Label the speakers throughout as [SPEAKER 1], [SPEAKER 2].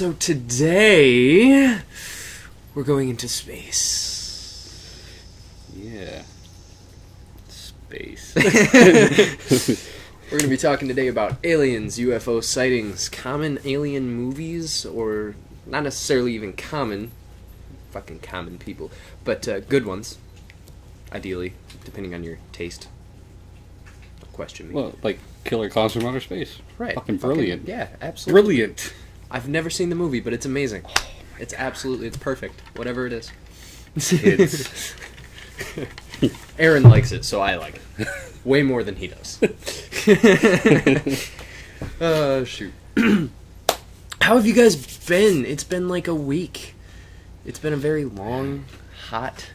[SPEAKER 1] So today, we're going into space.
[SPEAKER 2] Yeah. Space.
[SPEAKER 1] We're going to be talking today about aliens, UFO sightings, common alien movies, or not necessarily even common, fucking common people, but good ones, ideally, depending on your taste. Don't question me.
[SPEAKER 2] Well, like Killer Clowns from Outer Space.
[SPEAKER 1] Right.
[SPEAKER 2] Fucking brilliant.
[SPEAKER 1] Yeah, absolutely.
[SPEAKER 2] Brilliant.
[SPEAKER 1] I've never seen the movie, but it's amazing. It's perfect. Whatever it is.
[SPEAKER 2] It's...
[SPEAKER 1] Aaron likes it, so I like it. Way more than he does. Shoot. How have you guys been? It's been like a week. It's been a very long, hot,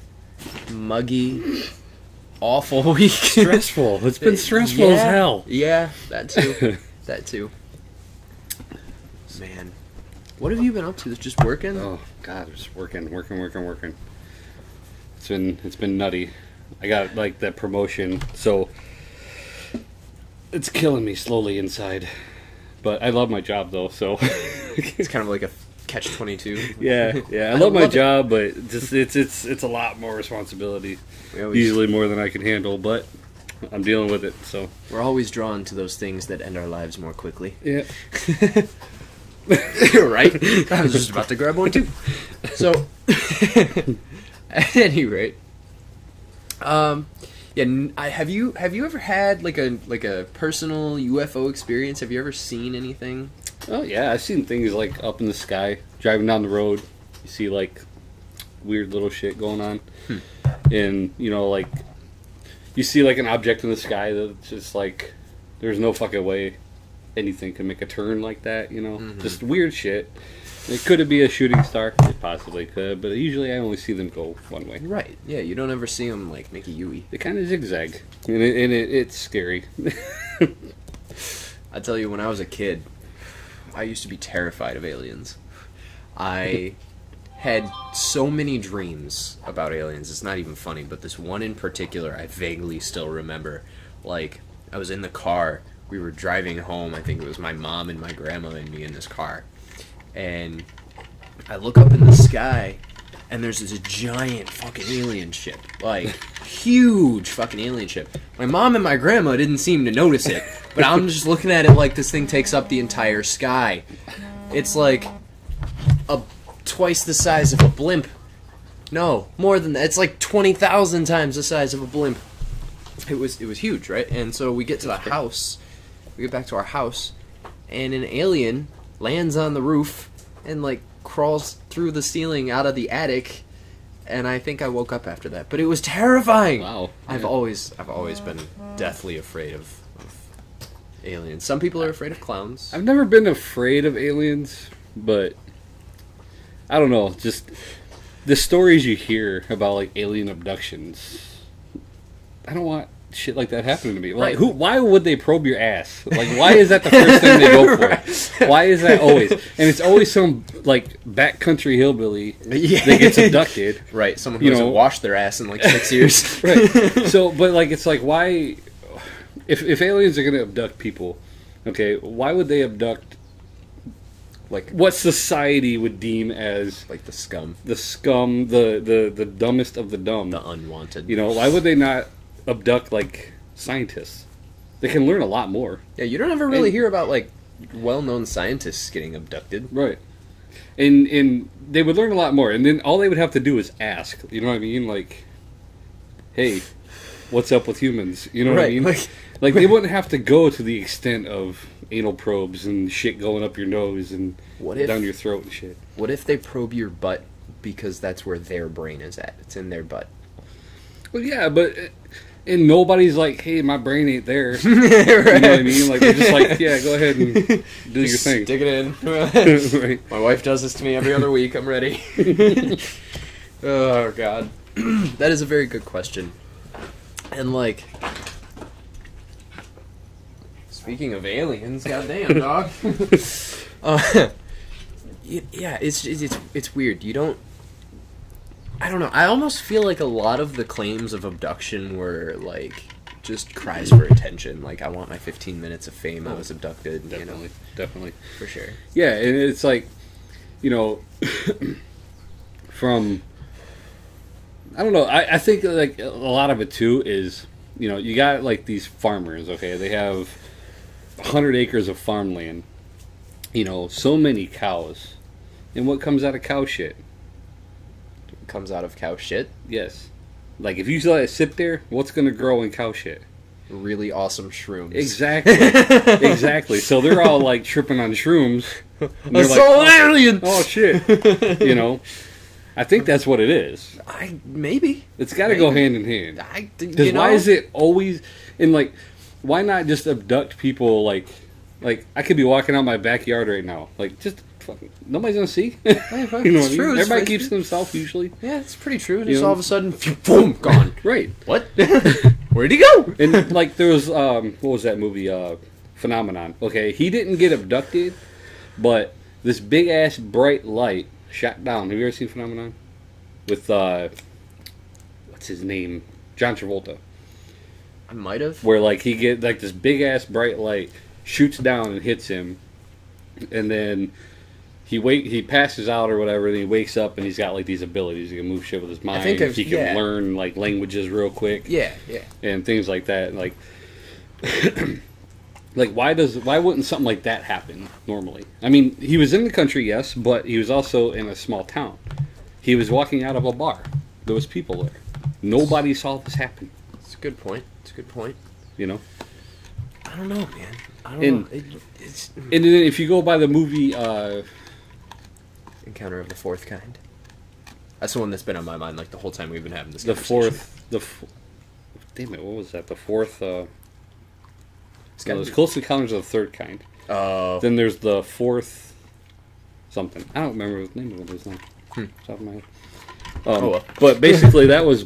[SPEAKER 1] muggy, awful week.
[SPEAKER 2] Stressful. It's been stressful as hell.
[SPEAKER 1] Yeah, that too. That too. Man. What have you been up to? Just working?
[SPEAKER 2] Oh, God, just working. It's been nutty. I got, like, that promotion, so it's killing me slowly inside. But I love my job, though, so...
[SPEAKER 1] It's kind of like a catch-22.
[SPEAKER 2] Yeah. I love my job, but just it's a lot more responsibility. Usually more than I can handle, but I'm dealing with it, so...
[SPEAKER 1] We're always drawn to those things that end our lives more quickly.
[SPEAKER 2] Yeah.
[SPEAKER 1] Right? I was just about to grab one, too. So, at any rate... have you ever had like a personal UFO experience? Have you ever seen anything?
[SPEAKER 2] Oh yeah, I've seen things like up in the sky, driving down the road. You see like weird little shit going on, and like you see like an object in the sky that's just like there's no fucking way anything can make a turn like that. Just weird shit. Could it be a shooting star? It possibly could, but usually I only see them go one way.
[SPEAKER 1] Right, yeah, you don't ever see them, like, make a U-E.
[SPEAKER 2] They kind of zigzag, and it's scary.
[SPEAKER 1] I tell you, when I was a kid, I used to be terrified of aliens. I had so many dreams about aliens, it's not even funny, but this one in particular I vaguely still remember. Like, I was in the car, we were driving home, I think it was my mom and my grandma and me in this car. And I look up in the sky, and there's this giant fucking alien ship. Like, huge fucking alien ship. My mom and my grandma didn't seem to notice it, but I'm just looking at it like this thing takes up the entire sky. It's like twice the size of a blimp. No, more than that. It's like 20,000 times the size of a blimp. It was huge, right? And so we get to the house. We get back to our house, and an alien lands on the roof and like crawls through the ceiling out of the attic, and I think I woke up after that. But it was terrifying.
[SPEAKER 2] Wow.
[SPEAKER 1] Yeah. I've always been deathly afraid of aliens. Some people are afraid of clowns.
[SPEAKER 2] I've never been afraid of aliens, but I don't know, just the stories you hear about like alien abductions. I don't want shit like that happening to me. Like,
[SPEAKER 1] Right.
[SPEAKER 2] why would they probe your ass? Like, why is that the first thing they go for?
[SPEAKER 1] Right.
[SPEAKER 2] Why is that always? And it's always some like backcountry hillbilly that gets abducted.
[SPEAKER 1] Right, someone who hasn't washed their ass in like 6 years.
[SPEAKER 2] Right. So, but like, it's like, why? If aliens are gonna abduct people, okay, why would they abduct? Like, what society would deem as
[SPEAKER 1] like the scum,
[SPEAKER 2] the dumbest of the dumb,
[SPEAKER 1] the unwanted.
[SPEAKER 2] Why would they not abduct like scientists? They can learn a lot more.
[SPEAKER 1] Yeah, you don't ever really hear about like well-known scientists getting abducted.
[SPEAKER 2] Right. And they would learn a lot more, and then all they would have to do is ask. You know what I mean? Like, hey, what's up with humans? You know what I mean? Like they wouldn't have to go to the extent of anal probes and shit going up your nose and down your throat and shit.
[SPEAKER 1] What if they probe your butt because that's where their brain is at? It's in their butt.
[SPEAKER 2] Well, yeah, but... And nobody's like, hey, my brain ain't there.
[SPEAKER 1] Right.
[SPEAKER 2] You know what I mean? Like, they're just like, yeah, go ahead and do your thing.
[SPEAKER 1] Stick it in.
[SPEAKER 2] Right.
[SPEAKER 1] My wife does this to me every other week. I'm ready. Oh, God. That is a very good question. And, like... Speaking of aliens, goddamn, dog. Yeah, it's weird. You don't... I don't know. I almost feel like a lot of the claims of abduction were, like, just cries for attention. Like, I want my 15 minutes of fame. I was abducted.
[SPEAKER 2] Definitely.
[SPEAKER 1] For sure.
[SPEAKER 2] Yeah, and it's like, you know, from, I don't know, I think like a lot of it too is, you know, you got like these farmers, okay, they have 100 acres of farmland, you know, so many cows, and what comes out of cow shit?
[SPEAKER 1] Comes out of cow shit.
[SPEAKER 2] Yes. Like, if you let it sit there, what's going to grow in cow shit?
[SPEAKER 1] Really awesome shrooms.
[SPEAKER 2] Exactly. Exactly. So they're all, like, tripping on shrooms.
[SPEAKER 1] I saw an alien!
[SPEAKER 2] Oh, shit. You know? I think that's what it is.
[SPEAKER 1] Maybe.
[SPEAKER 2] It's got to go hand in hand.
[SPEAKER 1] Because
[SPEAKER 2] why is it always... And, like, why not just abduct people, like, I could be walking out my backyard right now. Like, just... Nobody's gonna see. You know
[SPEAKER 1] it's true.
[SPEAKER 2] Everybody keeps to himself usually.
[SPEAKER 1] Yeah, it's pretty true. Just all of a sudden, boom, gone.
[SPEAKER 2] Right.
[SPEAKER 1] What? Where'd he go?
[SPEAKER 2] And like there was what was that movie? Phenomenon. Okay, he didn't get abducted, but this big ass bright light shot down. Have you ever seen Phenomenon? With what's his name? John Travolta.
[SPEAKER 1] I might have.
[SPEAKER 2] Where like he get like this big ass bright light shoots down and hits him, and then he passes out or whatever, and he wakes up and he's got like these abilities. He can move shit with his mind. He can learn like languages real quick.
[SPEAKER 1] Yeah.
[SPEAKER 2] And things like that. Like, like why wouldn't something like that happen normally? I mean, he was in the country, yes, but he was also in a small town. He was walking out of a bar. There was people there. Nobody saw this happen.
[SPEAKER 1] It's a good point.
[SPEAKER 2] You know.
[SPEAKER 1] I don't know, man. I don't know.
[SPEAKER 2] And then if you go by the movie
[SPEAKER 1] Encounter of the Fourth Kind. That's the one that's been on my mind like the whole time we've been having this
[SPEAKER 2] damn it, what was that? The fourth
[SPEAKER 1] There's
[SPEAKER 2] Close Encounters of the Third Kind.
[SPEAKER 1] Oh.
[SPEAKER 2] Then there's the fourth something. I don't remember the name of it is now. Top of my head. But basically that was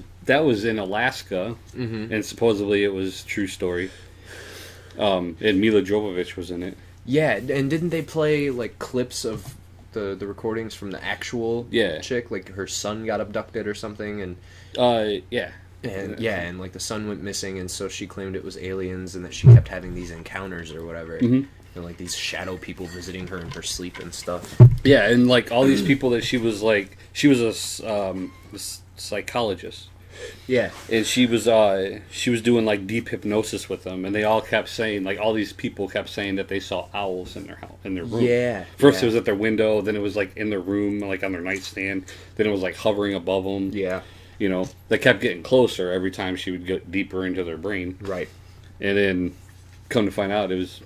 [SPEAKER 2] in Alaska, and supposedly it was a true story. And Mila Jovovich was in it.
[SPEAKER 1] Yeah, and didn't they play like clips of the recordings from the actual chick? Like her son got abducted or something, and and like the son went missing, and so she claimed it was aliens, and that she kept having these encounters or whatever, and like these shadow people visiting her in her sleep and stuff.
[SPEAKER 2] Yeah, and like all these people that she was a psychologist.
[SPEAKER 1] Yeah,
[SPEAKER 2] and she was doing like deep hypnosis with them, and they all kept saying, like, all these people kept saying that they saw owls in their house, in their room.
[SPEAKER 1] Yeah.
[SPEAKER 2] First it was at their window, then it was like in their room, like on their nightstand, then it was like hovering above them.
[SPEAKER 1] Yeah.
[SPEAKER 2] You know, they kept getting closer every time she would get deeper into their brain.
[SPEAKER 1] Right.
[SPEAKER 2] And then, come to find out, it was,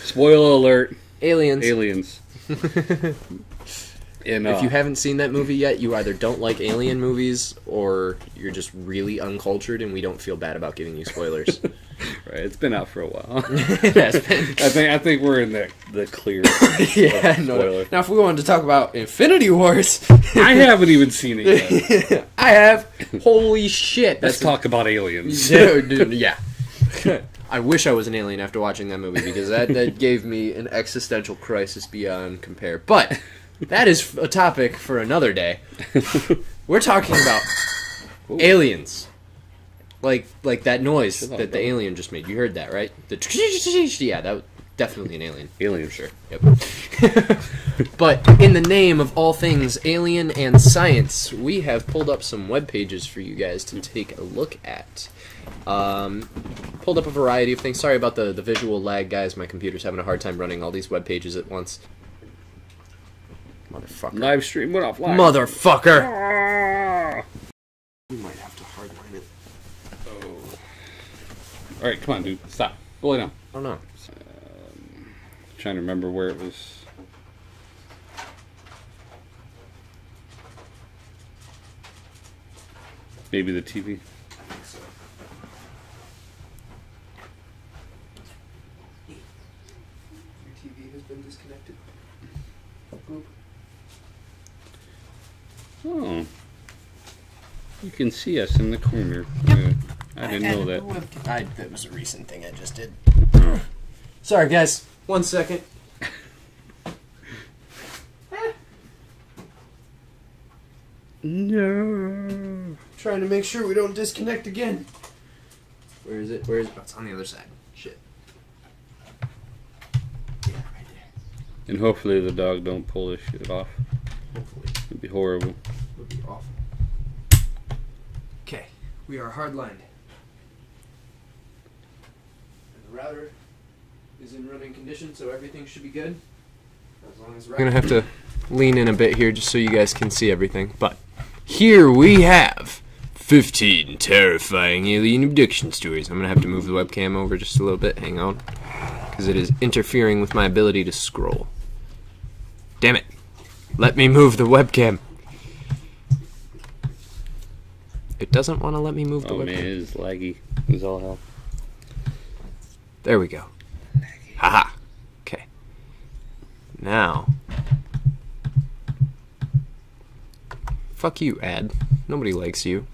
[SPEAKER 2] spoiler alert,
[SPEAKER 1] aliens.
[SPEAKER 2] And,
[SPEAKER 1] if you haven't seen that movie yet, you either don't like alien movies, or you're just really uncultured, and we don't feel bad about giving you spoilers.
[SPEAKER 2] Right, it's been out for a while.
[SPEAKER 1] It has been.
[SPEAKER 2] I think we're in the clear.
[SPEAKER 1] Yeah, no. Now, if we wanted to talk about Infinity Wars,
[SPEAKER 2] I haven't even seen it yet.
[SPEAKER 1] I have. Holy shit!
[SPEAKER 2] Let's talk about aliens.
[SPEAKER 1] Dude, yeah. I wish I was an alien after watching that movie, because that gave me an existential crisis beyond compare. But that is a topic for another day. We're talking about aliens. Like that noise that the alien just made. You heard that, right? Yeah, that was definitely an alien.
[SPEAKER 2] Alien, sure.
[SPEAKER 1] Yep. But in the name of all things alien and science, we have pulled up some web pages for you guys to take a look at. Pulled up a variety of things. Sorry about the visual lag, guys. My computer's having a hard time running all these web pages at once. Motherfucker.
[SPEAKER 2] Live stream went offline.
[SPEAKER 1] Motherfucker! We might have to hardline it.
[SPEAKER 2] Oh. Alright, come on, dude. Stop. Go lay down.
[SPEAKER 1] I don't know.
[SPEAKER 2] Trying to remember where it was. Maybe the TV.
[SPEAKER 1] I think so. Your TV has been disconnected. Boop.
[SPEAKER 2] Oh. You can see us in the corner. I didn't know that.
[SPEAKER 1] That was a recent thing I just did. Sorry, guys. 1 second.
[SPEAKER 2] No.
[SPEAKER 1] Trying to make sure we don't disconnect again. Where is it? Oh, it's on the other side. Shit. Yeah, right there.
[SPEAKER 2] And hopefully the dog don't pull this shit off.
[SPEAKER 1] Hopefully.
[SPEAKER 2] It'd be horrible.
[SPEAKER 1] It would be awful. Okay, we are hardlined. And the router is in running condition, so everything should be good. As long as we're gonna have to lean in a bit here just so you guys can see everything. But here we have 15 terrifying alien abduction stories. I'm gonna have to move the webcam over just a little bit. Hang on, because it is interfering with my ability to scroll. Damn it! Let me move the webcam. It doesn't want to let me move the webcam.
[SPEAKER 2] Oh man, it is laggy. It's all hell.
[SPEAKER 1] There we go. Haha. Okay. Now. Fuck you, ad. Nobody likes you.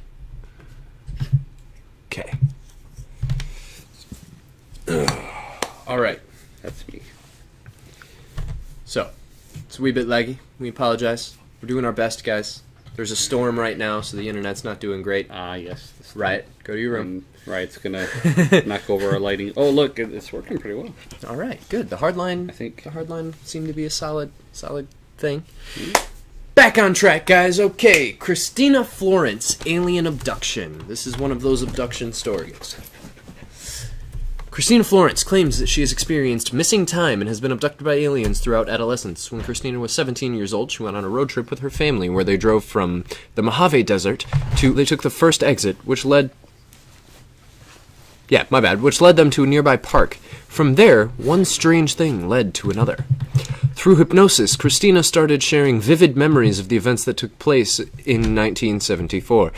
[SPEAKER 1] Okay. Alright.
[SPEAKER 2] That's me.
[SPEAKER 1] So, it's a wee bit laggy. We apologize. We're doing our best, guys. There's a storm right now, so the internet's not doing great.
[SPEAKER 2] Ah, yes.
[SPEAKER 1] Riot, go to your room.
[SPEAKER 2] And Riot's gonna knock over our lighting. Oh, look, it's working pretty well.
[SPEAKER 1] Alright, good. The hardline,
[SPEAKER 2] I think.
[SPEAKER 1] the hardline seemed to be a solid thing. Back on track, guys. Okay, Christina Florence, alien abduction. This is one of those abduction stories. Christina Florence claims that she has experienced missing time and has been abducted by aliens throughout adolescence. When Christina was 17 years old, she went on a road trip with her family where they drove from the Mojave Desert to... They took the first exit, which led... Yeah, my bad. Which led them to a nearby park. From there, one strange thing led to another. Through hypnosis, Christina started sharing vivid memories of the events that took place in 1974.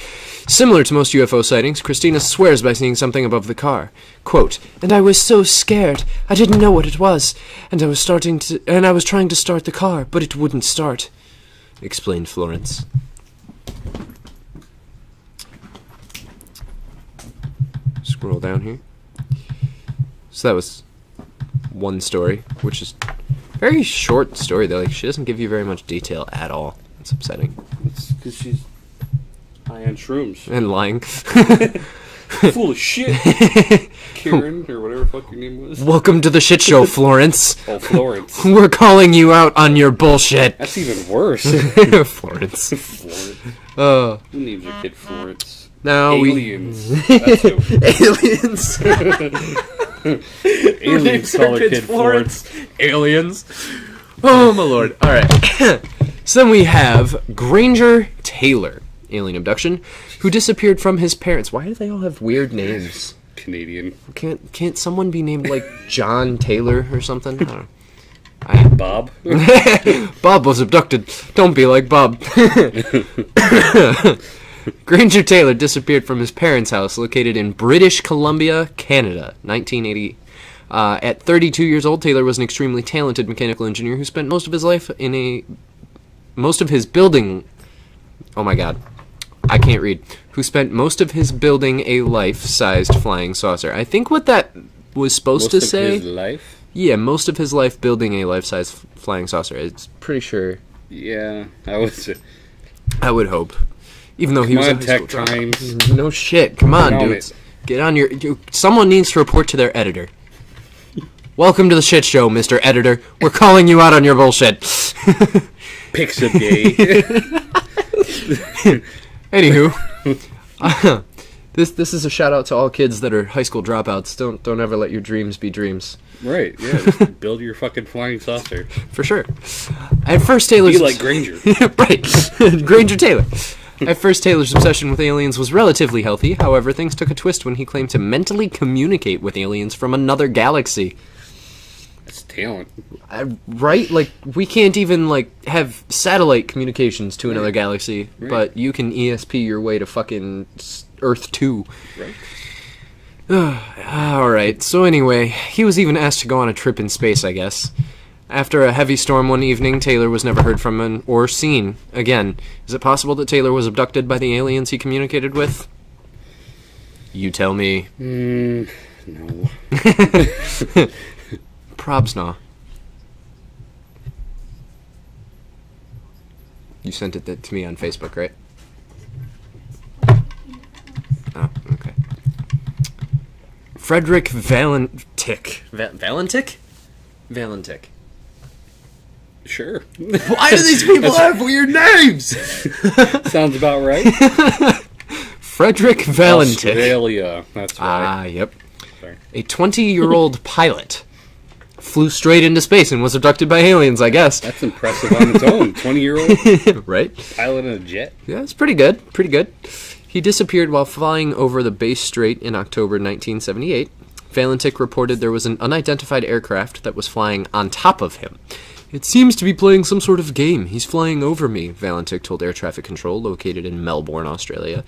[SPEAKER 1] Similar to most UFO sightings, Christina swears by seeing something above the car. Quote, "And I was so scared. I didn't know what it was. And I was trying to start the car, but it wouldn't start," explained Florence. Scroll down here. So that was one story, which is very short story though. Like, she doesn't give you very much detail at all. It's upsetting.
[SPEAKER 2] It's because she's high on shrooms.
[SPEAKER 1] And lying.
[SPEAKER 2] Full of shit. Karen, or whatever the fuck your name was.
[SPEAKER 1] Welcome to the shit show, Florence.
[SPEAKER 2] Oh, Florence.
[SPEAKER 1] We're calling you out on your bullshit.
[SPEAKER 2] That's even worse.
[SPEAKER 1] Florence.
[SPEAKER 2] Florence. Who names your kid Florence?
[SPEAKER 1] Now
[SPEAKER 2] Aliens. That's who.
[SPEAKER 1] Aliens.
[SPEAKER 2] Aliens call their kid Florence.
[SPEAKER 1] Aliens. Oh my lord. Alright. So then we have Granger Taylor, alien abduction, who disappeared from his parents. Why do they all have weird names?
[SPEAKER 2] Canadian.
[SPEAKER 1] Can't someone be named like John Taylor or something? I don't know.
[SPEAKER 2] Bob?
[SPEAKER 1] Bob was abducted. Don't be like Bob. Granger Taylor disappeared from his parents' house located in British Columbia, Canada, 1980. At 32 years old, Taylor was an extremely talented mechanical engineer who spent most of his life who spent most of his building a life-sized flying saucer. I think what that was supposed to say...
[SPEAKER 2] Most of his life?
[SPEAKER 1] Yeah, most of his life building a life-sized flying saucer. It's pretty sure...
[SPEAKER 2] Yeah, I
[SPEAKER 1] would hope. Even though he was a high school
[SPEAKER 2] Tech Times.
[SPEAKER 1] dropout. No shit. Come on, dudes. Get on your... Someone needs to report to their editor. Welcome to the shit show, Mr. Editor. We're calling you out on your bullshit.
[SPEAKER 2] Pixabay.
[SPEAKER 1] Anywho, this is a shout out to all kids that are high school dropouts. Don't ever let your dreams be dreams.
[SPEAKER 2] Right, yeah. Just build your fucking flying saucer.
[SPEAKER 1] For sure. At first, Taylor's...
[SPEAKER 2] Be like Granger.
[SPEAKER 1] Right. Granger Taylor. At first, Taylor's obsession with aliens was relatively healthy. However, things took a twist when he claimed to mentally communicate with aliens from another galaxy.
[SPEAKER 2] That's talent.
[SPEAKER 1] Right? Like, we can't even, like, have satellite communications to another galaxy, but you can ESP your way to fucking Earth 2.
[SPEAKER 2] Right.
[SPEAKER 1] Alright, so anyway, he was even asked to go on a trip in space, I guess. After a heavy storm one evening, Taylor was never heard from or seen again. Is it possible that Taylor was abducted by the aliens he communicated with? You tell me.
[SPEAKER 2] No.
[SPEAKER 1] Probs nah. You sent it to me on Facebook, right? Oh, okay. Frederick Valentik. Valentik? Valentik.
[SPEAKER 2] Sure.
[SPEAKER 1] Why do these people have weird names?
[SPEAKER 2] Sounds about right.
[SPEAKER 1] Frederick Valentic.
[SPEAKER 2] Australia. That's right.
[SPEAKER 1] Ah, yep.
[SPEAKER 2] Sorry.
[SPEAKER 1] A 20-year-old pilot flew straight into space and was abducted by aliens, I guess.
[SPEAKER 2] That's impressive on its own. 20-year-old
[SPEAKER 1] Right?
[SPEAKER 2] pilot in a jet.
[SPEAKER 1] Yeah, it's pretty good. Pretty good. He disappeared while flying over the Bass Strait in October 1978. Valentic reported there was an unidentified aircraft that was flying on top of him. It seems to be playing some sort of game. He's flying over me, Valentic told Air Traffic Control, located in Melbourne, Australia.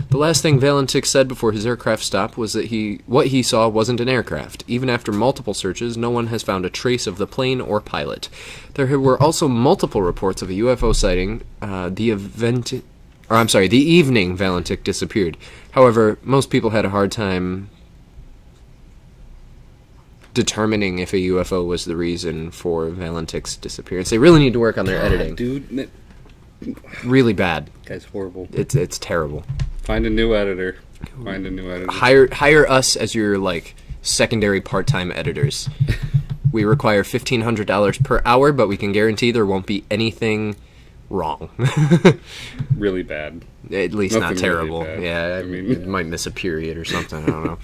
[SPEAKER 1] The last thing Valentic said before his aircraft stopped was that what he saw wasn't an aircraft. Even after multiple searches, no one has found a trace of the plane or pilot. There were also multiple reports of a UFO sighting. The evening Valentic disappeared. However, most people had a hard time determining if a UFO was the reason for Valentic's disappearance. They really need to work on their editing.
[SPEAKER 2] Dude,
[SPEAKER 1] Really bad.
[SPEAKER 2] guy's horrible.
[SPEAKER 1] It's terrible.
[SPEAKER 2] Find a new editor.
[SPEAKER 1] Hire us as your secondary part-time editors. We require $1,500 per hour, but we can guarantee there won't be anything wrong.
[SPEAKER 2] Really bad.
[SPEAKER 1] At least
[SPEAKER 2] Nothing
[SPEAKER 1] not terrible.
[SPEAKER 2] really bad.
[SPEAKER 1] Yeah,
[SPEAKER 2] I mean-
[SPEAKER 1] it might miss a period or something. I don't know.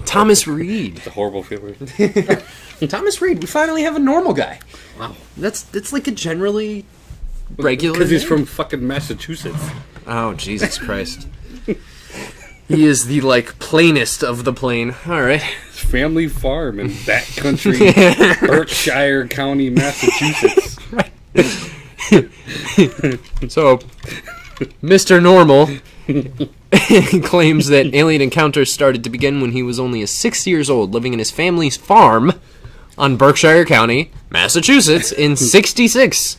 [SPEAKER 1] Thomas Reed.
[SPEAKER 2] It's a horrible feeling.
[SPEAKER 1] Thomas Reed. We finally have a normal guy.
[SPEAKER 2] Wow.
[SPEAKER 1] That's like a generally regular.
[SPEAKER 2] Because he's
[SPEAKER 1] name.
[SPEAKER 2] from fucking Massachusetts.
[SPEAKER 1] Oh, Jesus Christ. He is the plainest of the plain. All right.
[SPEAKER 2] Family farm in backcountry Berkshire County, Massachusetts.
[SPEAKER 1] So, Mr. Normal claims that alien encounters started to begin when he was only 6 years old, living in his family's farm on Berkshire County, Massachusetts, in '66.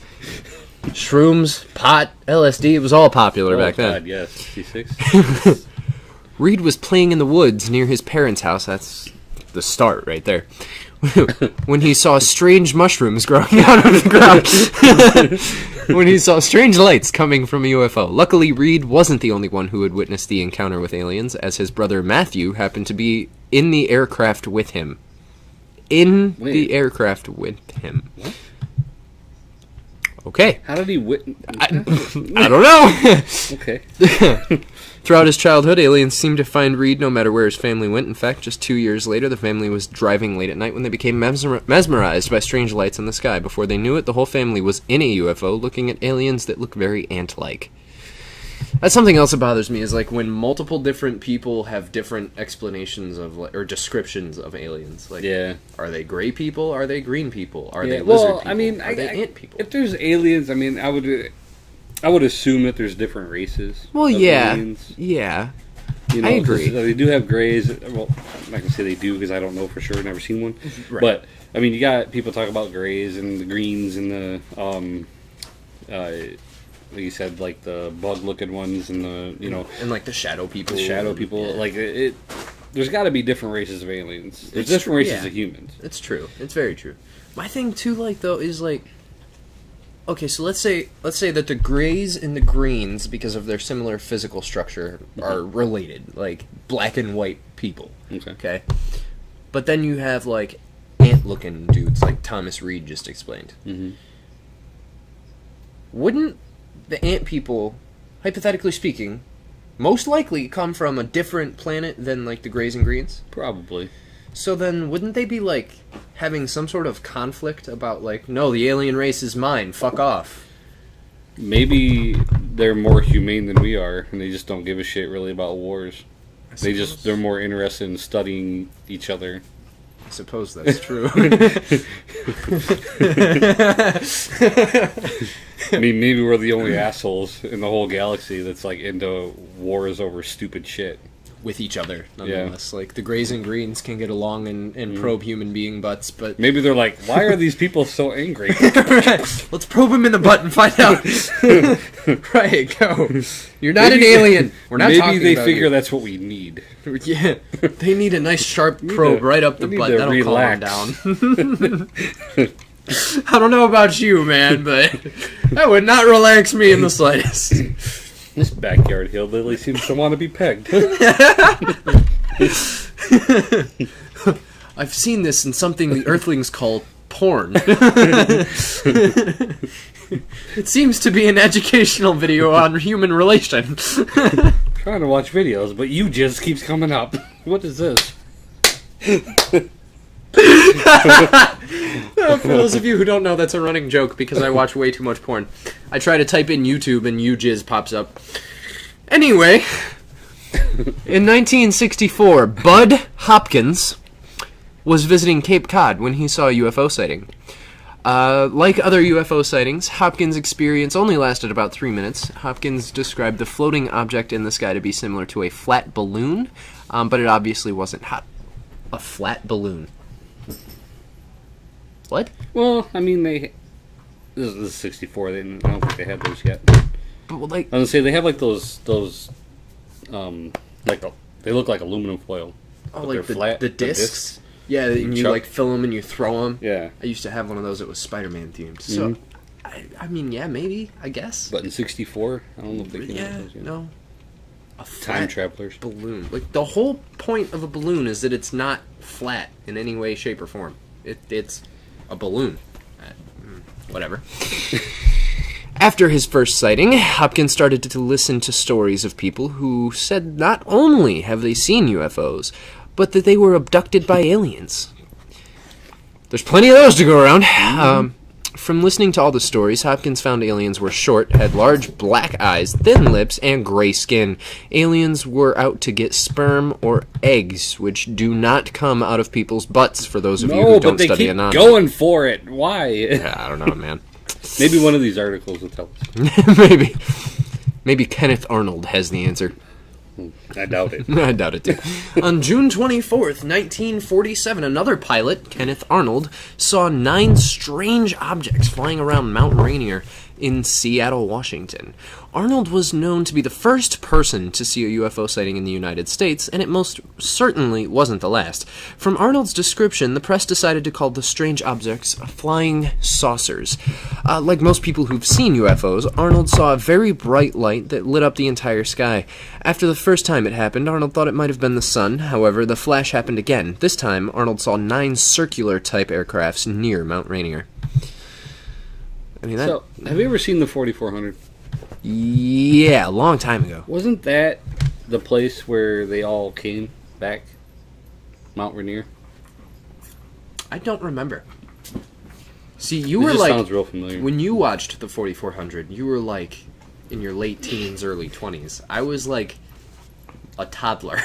[SPEAKER 1] Shrooms, pot, LSD, it was all popular back then.
[SPEAKER 2] God, yes. 66.
[SPEAKER 1] Reed was playing in the woods near his parents' house. That's the start right there. When he saw strange mushrooms growing out of the ground. When he saw strange lights coming from a UFO. Luckily, Reed wasn't the only one who had witnessed the encounter with aliens, as his brother Matthew happened to be in the aircraft with him. The aircraft with him.
[SPEAKER 2] What?
[SPEAKER 1] Okay.
[SPEAKER 2] How did he witness?
[SPEAKER 1] I don't know.
[SPEAKER 2] Okay.
[SPEAKER 1] Throughout his childhood, aliens seemed to find Reed no matter where his family went. In fact, just 2 years later, the family was driving late at night when they became mesmerized by strange lights in the sky. Before they knew it, the whole family was in a UFO looking at aliens that look very ant-like. That's something else that bothers me, is when multiple different people have different explanations of, or descriptions of aliens.
[SPEAKER 2] Yeah.
[SPEAKER 1] Are they gray people? Are they green people? Are they lizard people?
[SPEAKER 2] I mean,
[SPEAKER 1] are they ant people?
[SPEAKER 2] If there's aliens, I mean, I would assume that there's different races.
[SPEAKER 1] Well,
[SPEAKER 2] of
[SPEAKER 1] yeah.
[SPEAKER 2] aliens.
[SPEAKER 1] Yeah.
[SPEAKER 2] You know,
[SPEAKER 1] I agree.
[SPEAKER 2] They do have grays. Well, I'm not going to say they do because I don't know for sure. Never seen one.
[SPEAKER 1] Right.
[SPEAKER 2] But, I mean, you got people talk about grays and the greens and the, like you said, the bug-looking ones and the,
[SPEAKER 1] And the shadow people.
[SPEAKER 2] the shadow people.
[SPEAKER 1] Yeah.
[SPEAKER 2] There's got to be different races of aliens. There's different races of humans.
[SPEAKER 1] It's true. It's very true. My thing too, though, is okay, so let's say that the grays and the greens, because of their similar physical structure, are related, like black and white people. Okay. But then you have ant-looking dudes, like Thomas Reed just explained.
[SPEAKER 2] Mm-hmm.
[SPEAKER 1] Wouldn't the ant people, hypothetically speaking, most likely come from a different planet than the grays and greens?
[SPEAKER 2] Probably.
[SPEAKER 1] So then, wouldn't they be having some sort of conflict about no, the alien race is mine, fuck off?
[SPEAKER 2] Maybe they're more humane than we are, and they just don't give a shit really about wars. They're more interested in studying each other.
[SPEAKER 1] I suppose that's true.
[SPEAKER 2] I mean, maybe we're the only assholes in the whole galaxy that's into wars over stupid shit.
[SPEAKER 1] With each other, nonetheless. Yeah. The grays and greens can get along and probe human being butts, but...
[SPEAKER 2] Maybe they're why are these people so angry?
[SPEAKER 1] Let's probe them in the butt and find out. Right, go. You're not an alien. We're not talking about
[SPEAKER 2] Maybe they figure that's what we need.
[SPEAKER 1] Yeah, they need a nice sharp probe right up the butt. That'll
[SPEAKER 2] relax.
[SPEAKER 1] calm them down. I don't know about you, man, but that would not relax me in the slightest.
[SPEAKER 2] This backyard hillbilly seems to want to be pegged.
[SPEAKER 1] I've seen this in something the Earthlings call porn. It seems to be an educational video on human relations.
[SPEAKER 2] Trying to watch videos, but you just keeps coming up. What is this?
[SPEAKER 1] For those of you who don't know, that's a running joke because I watch way too much porn. I try to type in YouTube and UJizz pops up. Anyway, in 1964, Bud Hopkins was visiting Cape Cod when he saw a UFO sighting. Like other UFO sightings, Hopkins' experience only lasted about 3 minutes. Hopkins described the floating object in the sky to be similar to a flat balloon, but it obviously wasn't hot. A flat balloon. What?
[SPEAKER 2] Well, I mean, this is 64. I don't think they had those yet.
[SPEAKER 1] But like,
[SPEAKER 2] I was gonna say they have like those they look like aluminum foil.
[SPEAKER 1] oh,
[SPEAKER 2] but
[SPEAKER 1] like
[SPEAKER 2] they're flat.
[SPEAKER 1] the discs. Yeah, and you
[SPEAKER 2] chuck-
[SPEAKER 1] like fill them and you throw them.
[SPEAKER 2] Yeah.
[SPEAKER 1] I used to have one of those that was Spider-Man themed. So, I mean, yeah, maybe, I guess.
[SPEAKER 2] But in 64, I don't know if they came out
[SPEAKER 1] Yeah,
[SPEAKER 2] with those yet.
[SPEAKER 1] no. A
[SPEAKER 2] Time
[SPEAKER 1] flat
[SPEAKER 2] travelers.
[SPEAKER 1] balloon. Like, the whole point of a balloon is that it's not flat in any way, shape, or form. It's a balloon. Whatever. After his first sighting, Hopkins started to listen to stories of people who said not only have they seen UFOs, but that they were abducted by aliens. There's plenty of those to go around. From listening to all the stories, Hopkins found aliens were short, had large black eyes, thin lips, and gray skin. Aliens were out to get sperm or eggs, which do not come out of people's butts, for those of you who don't study anatomy.
[SPEAKER 2] Going for it. Why?
[SPEAKER 1] Yeah, I don't know, man.
[SPEAKER 2] Maybe one of these articles will tell us.
[SPEAKER 1] Maybe Kenneth Arnold has the answer.
[SPEAKER 2] I doubt it.
[SPEAKER 1] I doubt it, too. On June 24th, 1947, another pilot, Kenneth Arnold, saw 9 strange objects flying around Mount Rainier in Seattle, Washington. Arnold was known to be the first person to see a UFO sighting in the United States, and it most certainly wasn't the last. From Arnold's description, the press decided to call the strange objects flying saucers. Like most people who've seen UFOs, Arnold saw a very bright light that lit up the entire sky. After the first time it happened, Arnold thought it might have been the sun. However, the flash happened again. This time, Arnold saw 9 circular-type aircrafts near Mount Rainier. I mean,
[SPEAKER 2] So, have you ever seen the 4400?
[SPEAKER 1] yeah, a long time ago.
[SPEAKER 2] Wasn't that the place where they all came back? Mount Rainier?
[SPEAKER 1] I don't remember. See, you
[SPEAKER 2] It
[SPEAKER 1] were
[SPEAKER 2] just
[SPEAKER 1] like,
[SPEAKER 2] sounds real familiar.
[SPEAKER 1] when you watched the 4400, you were like in your late teens, early 20s. I was like a toddler.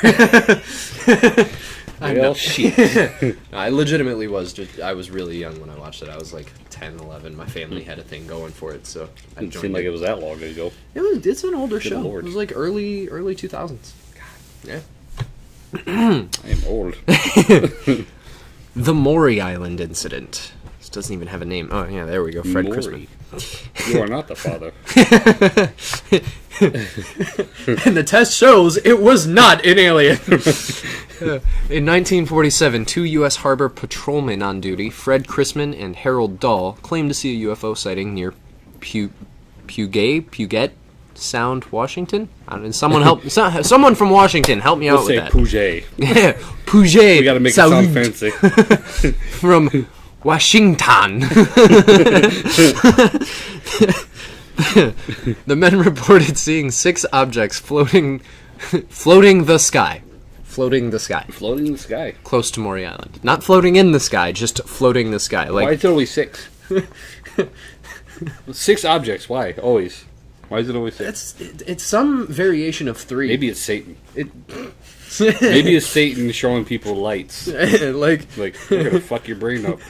[SPEAKER 1] I know.
[SPEAKER 2] Well, shit.
[SPEAKER 1] I legitimately was. I was really young when I watched it. I was like 10, 11. My family had a thing going for it, so I
[SPEAKER 2] Didn't
[SPEAKER 1] joined
[SPEAKER 2] seem like
[SPEAKER 1] it.
[SPEAKER 2] it was that long ago.
[SPEAKER 1] It's an older
[SPEAKER 2] Good
[SPEAKER 1] show.
[SPEAKER 2] Lord.
[SPEAKER 1] It was like early 2000s. God, yeah.
[SPEAKER 2] I am old.
[SPEAKER 1] The Maury Island incident. This doesn't even have a name. Oh yeah, there we go. Fred
[SPEAKER 2] Maury.
[SPEAKER 1] Crispin.
[SPEAKER 2] You are not the father.
[SPEAKER 1] And the test shows it was not an alien. In 1947, 2 U.S. Harbor patrolmen on duty, Fred Crispin and Harold Dahl, claimed to see a UFO sighting near Puget Sound, Washington. I don't know, someone from Washington, help me out
[SPEAKER 2] Let's
[SPEAKER 1] with
[SPEAKER 2] say
[SPEAKER 1] that.
[SPEAKER 2] Puget.
[SPEAKER 1] Yeah, Puget.
[SPEAKER 2] We gotta make
[SPEAKER 1] Sound
[SPEAKER 2] it sound fancy.
[SPEAKER 1] from Washington. The men reported seeing 6 objects floating the sky. Floating the sky.
[SPEAKER 2] Floating in the sky.
[SPEAKER 1] Close to Maury Island. Not floating in the sky, just floating the sky.
[SPEAKER 2] Why
[SPEAKER 1] Like,
[SPEAKER 2] is it always 6? 6 objects. Why? Always. Why is it always 6?
[SPEAKER 1] it's some variation of 3.
[SPEAKER 2] Maybe it's Satan.
[SPEAKER 1] It,
[SPEAKER 2] Maybe it's Satan showing people lights.
[SPEAKER 1] like,
[SPEAKER 2] Like, we're gonna fuck your brain up.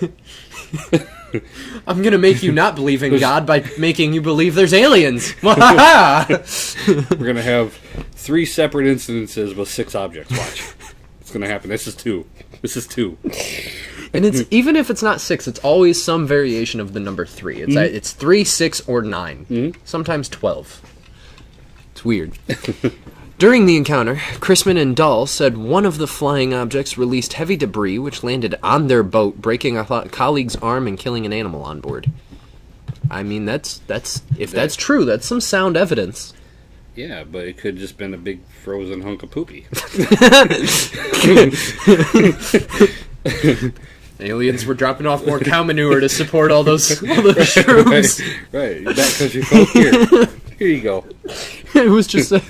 [SPEAKER 1] I'm gonna make you not believe in God by making you believe there's aliens.
[SPEAKER 2] We're gonna have 3 separate incidences with 6 objects. Watch. It's gonna happen. This is 2.
[SPEAKER 1] And it's even if it's not 6, it's always some variation of the number 3. It's 3, 6, or 9. Sometimes 12. It's weird. During the encounter, Crispin and Dahl said one of the flying objects released heavy debris which landed on their boat, breaking a colleague's arm and killing an animal on board. I mean, that's true, that's some sound evidence.
[SPEAKER 2] Yeah, but it could have just been a big frozen hunk of poopy.
[SPEAKER 1] Aliens were dropping off more cow manure to support all those shrooms.
[SPEAKER 2] Right. That country folk here. Here you go.
[SPEAKER 1] It was just a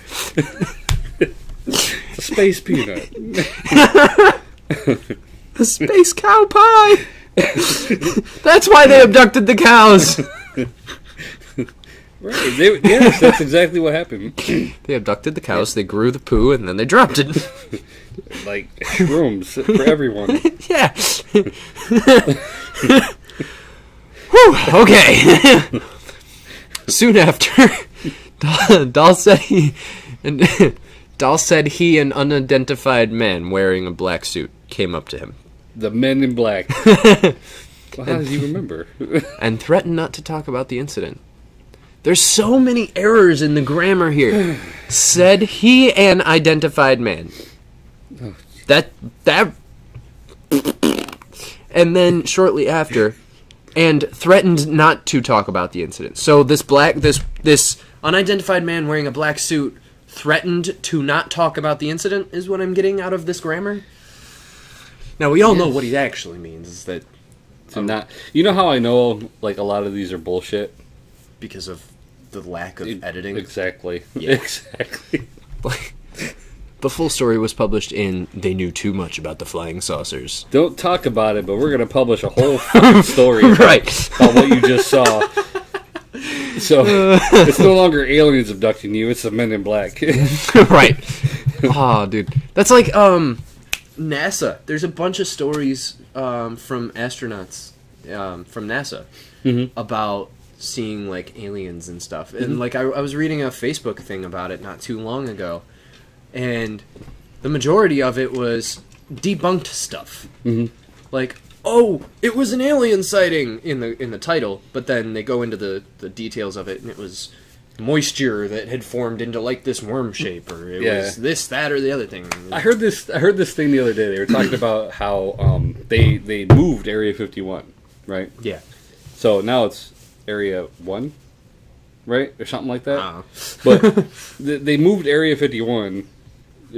[SPEAKER 2] space peanut.
[SPEAKER 1] a space cow pie. That's why they abducted the cows.
[SPEAKER 2] Right. Yes, that's exactly what happened.
[SPEAKER 1] They abducted the cows, they grew the poo, and then they dropped it.
[SPEAKER 2] Like shrooms for everyone.
[SPEAKER 1] Yeah. Whew, okay. Soon after, Dahl said he, an unidentified man wearing a black suit, came up to him.
[SPEAKER 2] The men in black. Well, how does he remember?
[SPEAKER 1] And threatened not to talk about the incident. There's so many errors in the grammar here. Said he, an identified man. That. And then shortly after, and threatened not to talk about the incident. So this unidentified man wearing a black suit threatened to not talk about the incident is what I'm getting out of this grammar. Now we all know what he actually means is that
[SPEAKER 2] you know how I know like a lot of these are bullshit
[SPEAKER 1] because of the lack of editing.
[SPEAKER 2] Exactly.
[SPEAKER 1] Yeah.
[SPEAKER 2] Exactly.
[SPEAKER 1] The full story was published in They Knew Too Much About the Flying Saucers.
[SPEAKER 2] Don't talk about it, but we're going to publish a whole fucking story about what you just saw. So, it's no longer aliens abducting you, it's the men in black.
[SPEAKER 1] Right. Oh, dude. That's like, NASA. There's a bunch of stories from astronauts from NASA about seeing, like, aliens and stuff. And, like, I was reading a Facebook thing about it not too long ago. And the majority of it was debunked stuff. Like, oh, it was an alien sighting in the title, but then they go into the details of it, and it was moisture that had formed into like this worm shape, or it was this, that, or the other thing.
[SPEAKER 2] I heard this thing the other day. They were talking about how they moved Area 51, right?
[SPEAKER 1] Yeah.
[SPEAKER 2] So now it's Area 1, right, or something like that. But they moved Area 51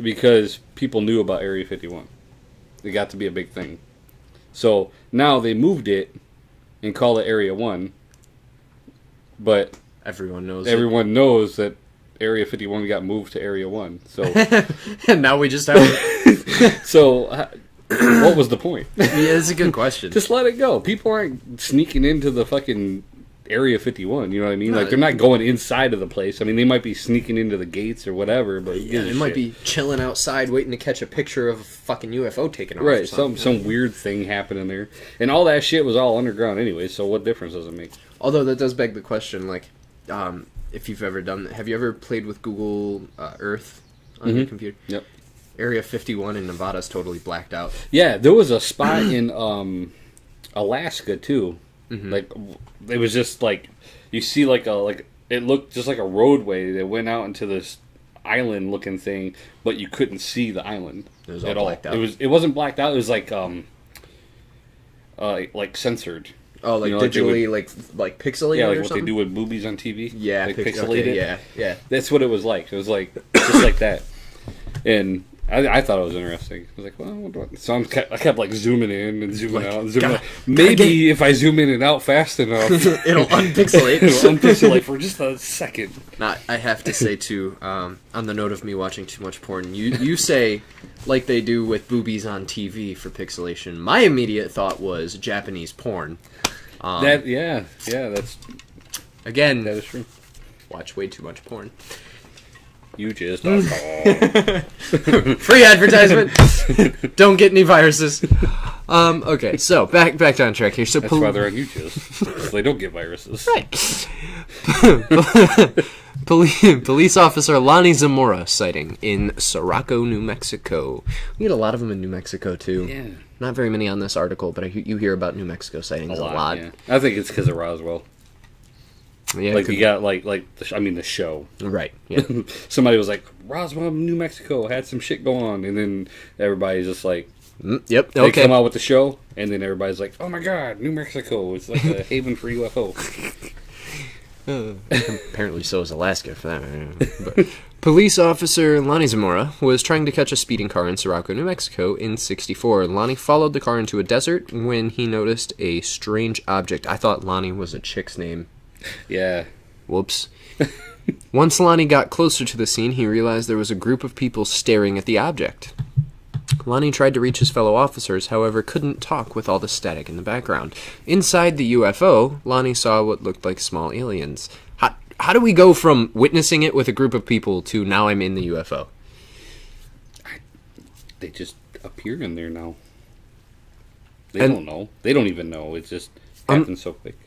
[SPEAKER 2] because people knew about Area 51. It got to be a big thing. So now they moved it and call it Area 1, but
[SPEAKER 1] everyone knows
[SPEAKER 2] that Area 51 got moved to Area 1. So
[SPEAKER 1] and now we just have
[SPEAKER 2] So what was the point?
[SPEAKER 1] Yeah, it's a good question.
[SPEAKER 2] Just let it go. People aren't sneaking into the fucking Area 51, you know what I mean? Like, they're not going inside of the place. I mean, they might be sneaking into the gates or whatever, but
[SPEAKER 1] yeah, they might be chilling outside waiting to catch a picture of a fucking UFO taking off.
[SPEAKER 2] Right, some weird thing happening there. And all that shit was all underground anyway, so what difference does it make?
[SPEAKER 1] Although that does beg the question, like, if you've ever done... Have you ever played with Google Earth on your computer?
[SPEAKER 2] Yep.
[SPEAKER 1] Area 51 in Nevada's totally blacked out.
[SPEAKER 2] Yeah, there was a spot in Alaska, too. Like, it was just like, you see it looked just like a roadway that went out into this island looking thing, but you couldn't see the island.
[SPEAKER 1] It was all blacked out.
[SPEAKER 2] It wasn't blacked out, it was like censored.
[SPEAKER 1] Oh, like, you know, digitally, like pixelated.
[SPEAKER 2] Yeah, like
[SPEAKER 1] or
[SPEAKER 2] what
[SPEAKER 1] something?
[SPEAKER 2] they do with movies on TV.
[SPEAKER 1] Yeah,
[SPEAKER 2] like pixelated.
[SPEAKER 1] Okay, yeah.
[SPEAKER 2] That's what it was like. It was like just like that, and I thought it was interesting. I was like, well, so I kept like zooming in and zooming out and zooming out. Maybe if I zoom in and out fast enough,
[SPEAKER 1] it'll unpixelate.
[SPEAKER 2] It'll unpixelate for just a second.
[SPEAKER 1] Now, I have to say too, on the note of me watching too much porn, you say like they do with boobies on TV for pixelation. My immediate thought was Japanese porn.
[SPEAKER 2] That's
[SPEAKER 1] again,
[SPEAKER 2] that is true.
[SPEAKER 1] Watch way too much porn.
[SPEAKER 2] UJizz.com.
[SPEAKER 1] Free advertisement. Don't get any viruses. Okay, so back on track here. So
[SPEAKER 2] that's why they're on UJizz. They don't get viruses.
[SPEAKER 1] Right. Police officer Lonnie Zamora sighting in Sirocco, New Mexico. We get a lot of them in New Mexico too.
[SPEAKER 2] Yeah.
[SPEAKER 1] Not very many on this article, but you hear about New Mexico sightings a lot.
[SPEAKER 2] Yeah. I think it's because of Roswell.
[SPEAKER 1] Yeah,
[SPEAKER 2] like you got the show.
[SPEAKER 1] Right. Yeah.
[SPEAKER 2] Somebody was like, Roswell, New Mexico had some shit going on, and then everybody's just like,
[SPEAKER 1] yep.
[SPEAKER 2] They come out with the show, and then everybody's like, oh my god, New Mexico, it's like a haven for UFO.
[SPEAKER 1] Apparently so is Alaska for that. Police officer Lonnie Zamora was trying to catch a speeding car in Sirocco, New Mexico in '64. Lonnie followed the car into a desert when he noticed a strange object. I thought Lonnie was a chick's name.
[SPEAKER 2] Yeah.
[SPEAKER 1] Whoops. Once Lonnie got closer to the scene, he realized there was a group of people staring at the object. Lonnie tried to reach his fellow officers, however, couldn't talk with all the static in the background. Inside the UFO, Lonnie saw what looked like small aliens. How do we go from witnessing it with a group of people to now I'm in the UFO?
[SPEAKER 2] They just appear in there now. They don't know. They don't even know. It just happens so quick.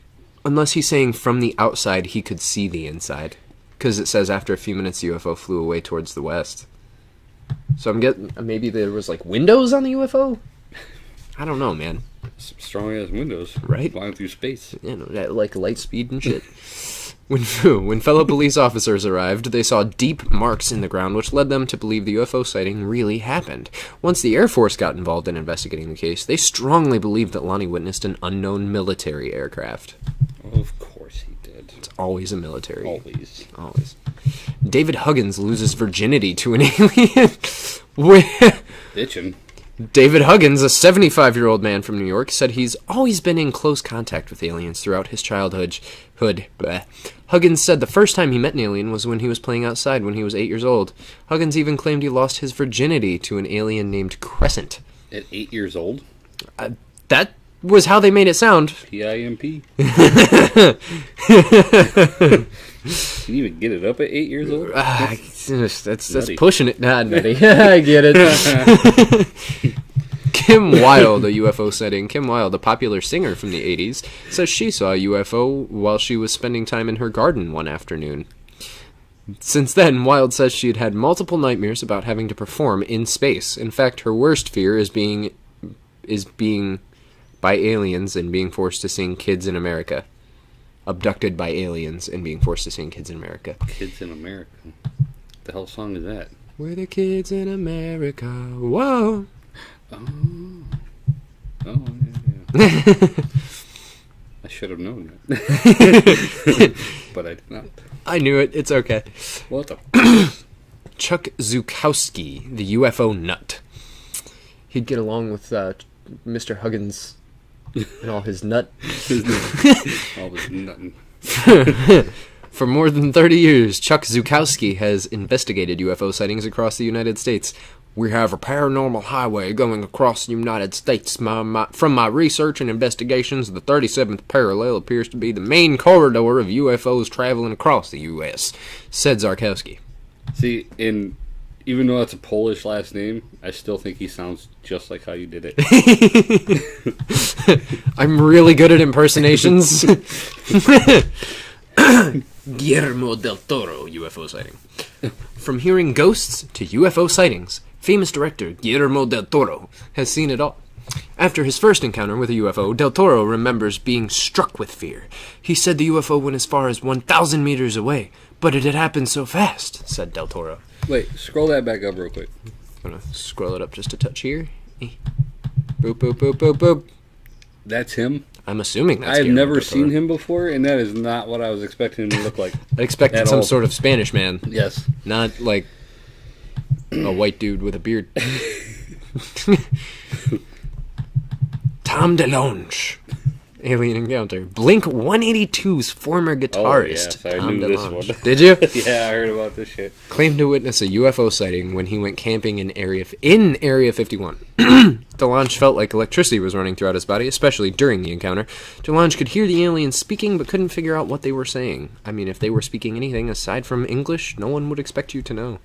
[SPEAKER 1] Unless he's saying from the outside he could see the inside. Because it says after a few minutes the UFO flew away towards the west. So I'm getting... Maybe there was like windows on the UFO? I don't know, man.
[SPEAKER 2] Strong ass windows.
[SPEAKER 1] Right?
[SPEAKER 2] Flying through space.
[SPEAKER 1] You know, like light speed and shit. When fellow police officers arrived, they saw deep marks in the ground, which led them to believe the UFO sighting really happened. Once the Air Force got involved in investigating the case, they strongly believed that Lonnie witnessed an unknown military aircraft.
[SPEAKER 2] Of course he did.
[SPEAKER 1] It's always a military.
[SPEAKER 2] Always.
[SPEAKER 1] Always. David Huggins loses virginity to an alien.
[SPEAKER 2] Bitchin'.
[SPEAKER 1] David Huggins, a 75-year-old man from New York, said he's always been in close contact with aliens throughout his childhood. Huggins said the first time he met an alien was when he was playing outside when he was 8 years old. Huggins even claimed he lost his virginity to an alien named Crescent.
[SPEAKER 2] At 8 years old?
[SPEAKER 1] That was how they made it sound.
[SPEAKER 2] P-I-M-P. Can you even get it up at 8 years old?
[SPEAKER 1] That's pushing it. Nah, nutty. I get it. Kim Wilde, a UFO sighting. Kim Wilde, a popular singer from the 80s, says she saw a UFO while she was spending time in her garden one afternoon. Since then, Wilde says she had had multiple nightmares about having to perform in space. In fact, her worst fear is being by aliens and being forced to sing Kids in America. Abducted by aliens and being forced to sing Kids in America.
[SPEAKER 2] Kids in America? The hell song is that?
[SPEAKER 1] We're the kids in America. Whoa.
[SPEAKER 2] Oh, yeah. I should have known that. But I did not.
[SPEAKER 1] I knew it. It's okay.
[SPEAKER 2] What the?
[SPEAKER 1] Chuck Zukowski, the UFO nut. He'd get along with Mr. Huggins and all his nut.
[SPEAKER 2] All his nutting.
[SPEAKER 1] For more than 30 years, Chuck Zukowski has investigated UFO sightings across the United States. We have a paranormal highway going across the United States. From my research and investigations, the 37th parallel appears to be the main corridor of UFOs traveling across the U.S., said Zarkowski.
[SPEAKER 2] See, even though that's a Polish last name, I still think he sounds just like how you did it.
[SPEAKER 1] I'm really good at impersonations. Guillermo del Toro, UFO sighting. From hearing ghosts to UFO sightings, famous director Guillermo del Toro has seen it all. After his first encounter with a UFO, del Toro remembers being struck with fear. He said the UFO went as far as 1,000 meters away, but it had happened so fast, said del Toro.
[SPEAKER 2] Wait, scroll that back up real quick.
[SPEAKER 1] I'm going to scroll it up just a touch here. Boop, boop, boop, boop, boop.
[SPEAKER 2] That's him?
[SPEAKER 1] I'm assuming that's
[SPEAKER 2] I've
[SPEAKER 1] Guillermo
[SPEAKER 2] never
[SPEAKER 1] del Toro.
[SPEAKER 2] seen him before, and that is not what I was expecting him to look like.
[SPEAKER 1] I expected some sort of Spanish man.
[SPEAKER 2] Yes.
[SPEAKER 1] Not like a white dude with a beard. Tom DeLonge. Alien Encounter. Blink 182's former guitarist.
[SPEAKER 2] Oh, yes, I
[SPEAKER 1] Tom
[SPEAKER 2] knew this
[SPEAKER 1] DeLonge.
[SPEAKER 2] one.
[SPEAKER 1] Did you?
[SPEAKER 2] Yeah, I heard about this shit.
[SPEAKER 1] Claimed to witness a UFO sighting when he went camping in Area 51. DeLonge felt like electricity was running throughout his body, especially during the encounter. DeLonge could hear the aliens speaking, but couldn't figure out what they were saying. I mean, if they were speaking anything aside from English, no one would expect you to know.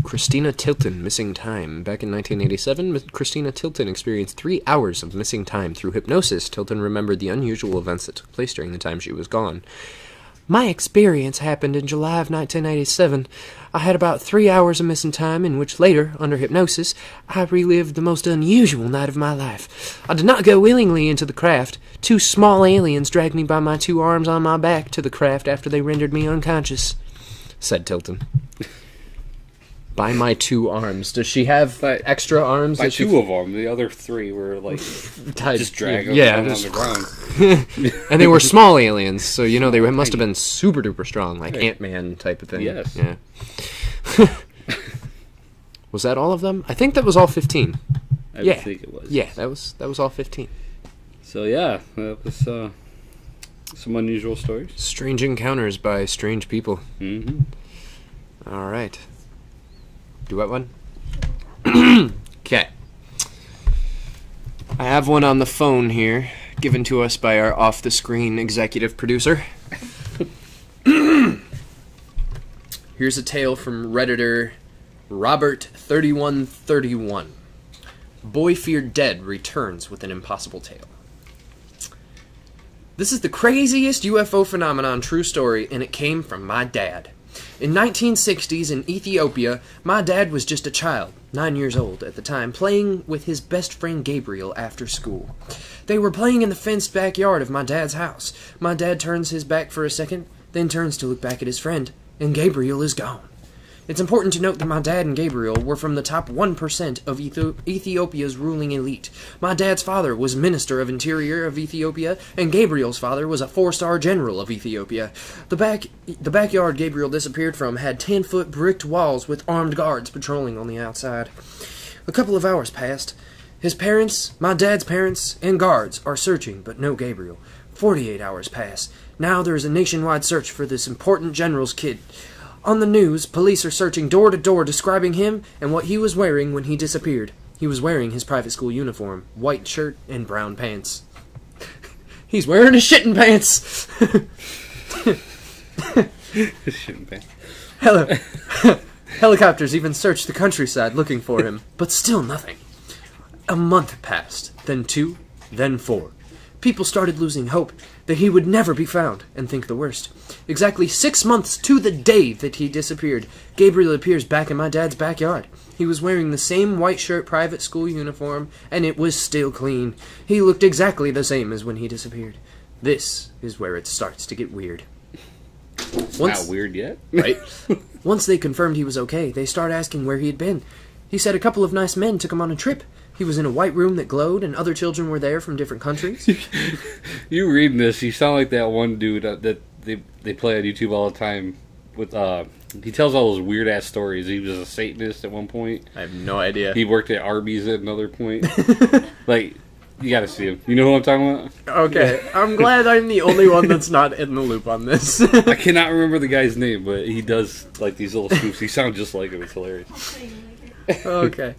[SPEAKER 1] Christina Tilton, missing time. Back in 1987, Christina Tilton experienced 3 hours of missing time through hypnosis. Tilton remembered the unusual events that took place during the time she was gone. My experience happened in July of 1987. I had about 3 hours of missing time, in which later, under hypnosis, I relived the most unusual night of my life. I did not go willingly into the craft. 2 small aliens dragged me by my 2 arms on my back to the craft after they rendered me unconscious, said Tilton. By my 2 arms. Does she have extra arms?
[SPEAKER 2] By 2 of them. The other 3 were like just dragging them on the ground.
[SPEAKER 1] And they were small aliens, so you know they must have been super duper strong, like Ant-Man type of thing.
[SPEAKER 2] Yes.
[SPEAKER 1] Yeah. Was that all of them? I think that was all 15.
[SPEAKER 2] I would think it was.
[SPEAKER 1] Yeah, that was all 15.
[SPEAKER 2] So yeah, that was some unusual stories.
[SPEAKER 1] Strange encounters by strange people.
[SPEAKER 2] Mm-hmm.
[SPEAKER 1] All right. Do what one? Okay. I have one on the phone here, given to us by our off-the-screen executive producer. Here's a tale from Redditor Robert3131. Boy feared dead returns with an impossible tale. This is the craziest UFO phenomenon true story, and it came from my dad. In 1960s in Ethiopia, my dad was just a child, 9 years old at the time, playing with his best friend Gabriel after school. They were playing in the fenced backyard of my dad's house. My dad turns his back for a second, then turns to look back at his friend, and Gabriel is gone. It's important to note that my dad and Gabriel were from the top 1% of Ethiopia's ruling elite. My dad's father was Minister of Interior of Ethiopia, and Gabriel's father was a 4-star general of Ethiopia. The backyard Gabriel disappeared from had 10-foot bricked walls with armed guards patrolling on the outside. A couple of hours passed. His parents, my dad's parents, and guards are searching, but no Gabriel. 48 hours pass. Now there is a nationwide search for this important general's kid. On the news, police are searching door to door describing him and what he was wearing when he disappeared. He was wearing his private school uniform, white shirt and brown pants. He's wearing his shitting pants!
[SPEAKER 2] Shitting pants.
[SPEAKER 1] Helicopters even searched the countryside looking for him, but still nothing. A month passed, then 2, then 4. People started losing hope that he would never be found, and think the worst. Exactly 6 months to the day that he disappeared, Gabriel appears back in my dad's backyard. He was wearing the same white shirt private school uniform, and it was still clean. He looked exactly the same as when he disappeared. This is where it starts to get weird.
[SPEAKER 2] Not weird yet.
[SPEAKER 1] Right? Once they confirmed he was okay, they started asking where he had been. He said a couple of nice men took him on a trip. He was in a white room that glowed, and other children were there from different countries.
[SPEAKER 2] You reading this, you sound like that one dude that they play on YouTube all the time. With he tells all those weird ass stories. He was a Satanist at one point.
[SPEAKER 1] I have no idea.
[SPEAKER 2] He worked at Arby's at another point. Like, you gotta see him. You know who I'm talking about?
[SPEAKER 1] Okay, I'm glad I'm the only one that's not in the loop on this.
[SPEAKER 2] I cannot remember the guy's name, but he does like these little spoofs. He sounds just like him. It's hilarious.
[SPEAKER 1] Okay.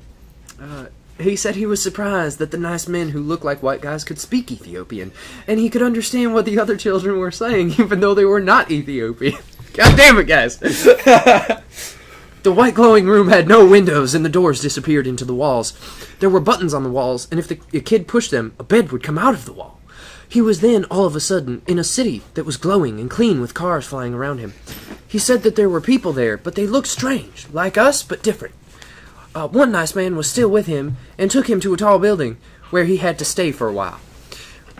[SPEAKER 1] He said he was surprised that the nice men who looked like white guys could speak Ethiopian, and he could understand what the other children were saying, even though they were not Ethiopian. God damn it, guys! The white glowing room had no windows, and the doors disappeared into the walls. There were buttons on the walls, and if a kid pushed them, a bed would come out of the wall. He was then, all of a sudden, in a city that was glowing and clean with cars flying around him. He said that there were people there, but they looked strange, like us, but different. One nice man was still with him and took him to a tall building where he had to stay for a while.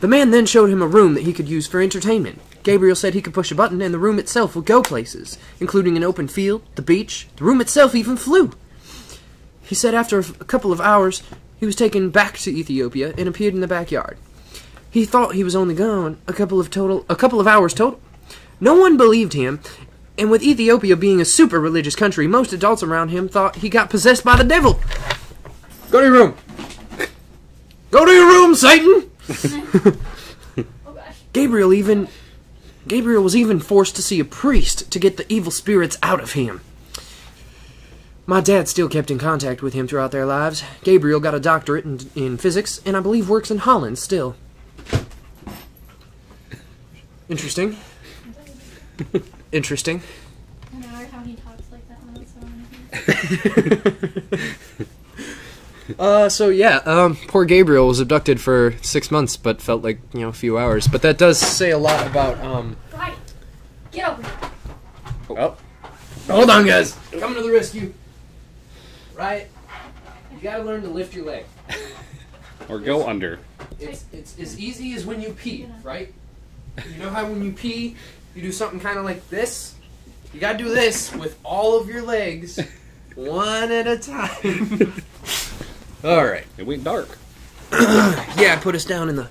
[SPEAKER 1] The man then showed him a room that he could use for entertainment. Gabriel said he could push a button and the room itself would go places, including an open field, the beach. The room itself even flew. He said after a couple of hours, he was taken back to Ethiopia and appeared in the backyard. He thought he was only gone a couple of hours total. No one believed him. And with Ethiopia being a super religious country, most adults around him thought he got possessed by the devil. Go to your room. Go to your room, Satan!
[SPEAKER 3] Oh gosh.
[SPEAKER 1] Gabriel was even forced to see a priest to get the evil spirits out of him. My dad still kept in contact with him throughout their lives. Gabriel got a doctorate in physics, and I believe works in Holland still. Interesting. Interesting.
[SPEAKER 3] I know how he talks like that when it's
[SPEAKER 1] So yeah, poor Gabriel was abducted for 6 months, but felt like, a few hours. But that does say a lot about,
[SPEAKER 3] Right. Get over here.
[SPEAKER 1] Oh. Hold on, guys. Coming to the rescue. Right? You gotta learn to lift your leg.
[SPEAKER 2] Or go under.
[SPEAKER 1] It's as easy as when you pee, right? You know how when you pee, you do something kind of like this? You gotta do this with all of your legs One at a time. All right.
[SPEAKER 2] It went dark.
[SPEAKER 1] Yeah, put us down in the...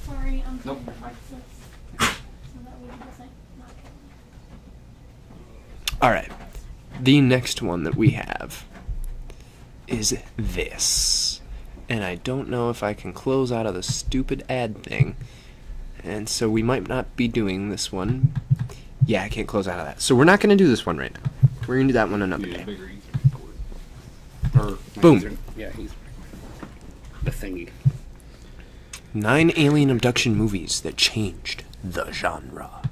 [SPEAKER 3] Sorry, I'm
[SPEAKER 2] Nope.
[SPEAKER 3] trying to fix this. So that way it doesn't not kill me.
[SPEAKER 1] All right. The next one that we have is this. And I don't know if I can close out of the stupid ad thing. And so we might not be doing this one. Yeah, I can't close out of that. So we're not going to do this one right now. We're going to do that one another day. Boom.
[SPEAKER 2] Yeah, he's the thingy.
[SPEAKER 1] 9 alien abduction movies that changed the genre.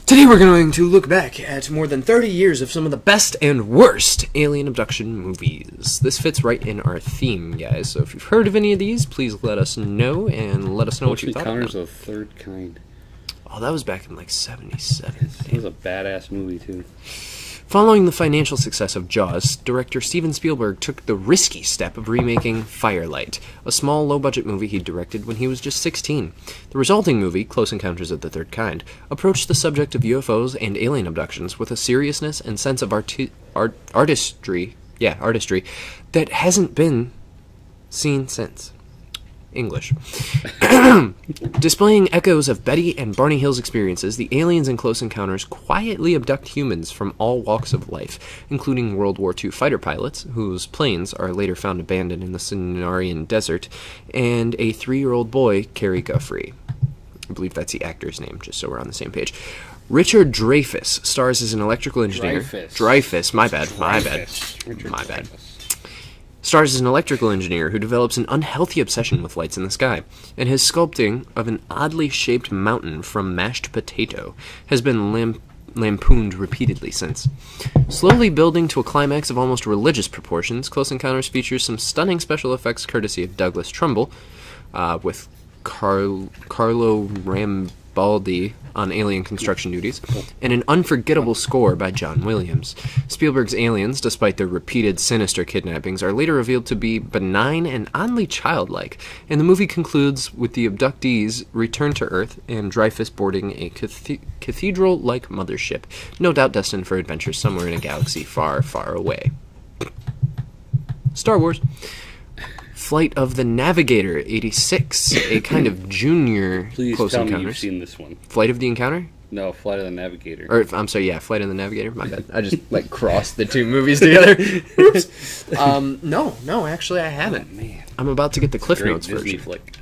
[SPEAKER 1] Today we're going to look back at more than 30 years of some of the best and worst alien abduction movies. This fits right in our theme, guys. So if you've heard of any of these, please let us know, and let us know what you thought of
[SPEAKER 2] Encounters
[SPEAKER 1] them.
[SPEAKER 2] of the Third Kind.
[SPEAKER 1] Oh, that was back in like 77.
[SPEAKER 2] It was a badass movie, too.
[SPEAKER 1] Following the financial success of Jaws, director Steven Spielberg took the risky step of remaking Firelight, a small, low-budget movie he directed when he was just 16. The resulting movie, Close Encounters of the Third Kind, approached the subject of UFOs and alien abductions with a seriousness and sense of artistry that hasn't been seen since. English. Displaying echoes of Betty and Barney Hill's experiences, the aliens in Close Encounters quietly abduct humans from all walks of life, including World War II fighter pilots, whose planes are later found abandoned in the Cenarian Desert, and a 3-year-old boy, Cary Guffrey. I believe that's the actor's name, just so we're on the same page. Richard Dreyfuss stars as an electrical engineer. Dreyfuss, my bad. Stars as an electrical engineer who develops an unhealthy obsession with lights in the sky, and his sculpting of an oddly shaped mountain from mashed potato has been lampooned repeatedly since. Slowly building to a climax of almost religious proportions, Close Encounters features some stunning special effects courtesy of Douglas Trumbull, with Carlo Rambaldi on alien construction duties, and an unforgettable score by John Williams. Spielberg's aliens, despite their repeated sinister kidnappings, are later revealed to be benign and oddly childlike, and the movie concludes with the abductees return to Earth and Dreyfuss boarding a cathedral-like mothership, no doubt destined for adventures somewhere in a galaxy far, far away. Star Wars. Flight of the Navigator, 86, a kind of junior
[SPEAKER 2] Please
[SPEAKER 1] Close
[SPEAKER 2] tell me
[SPEAKER 1] Encounters.
[SPEAKER 2] you've seen this one.
[SPEAKER 1] Flight of the Encounter?
[SPEAKER 2] No, Flight of the Navigator.
[SPEAKER 1] Or, I'm sorry, yeah, Flight of the Navigator. My bad. I just, crossed the two movies together. Oops. No, actually I haven't.
[SPEAKER 2] Oh, man.
[SPEAKER 1] I'm about to get the Cliff
[SPEAKER 2] Great
[SPEAKER 1] Notes
[SPEAKER 2] Disney
[SPEAKER 1] version.
[SPEAKER 2] flick.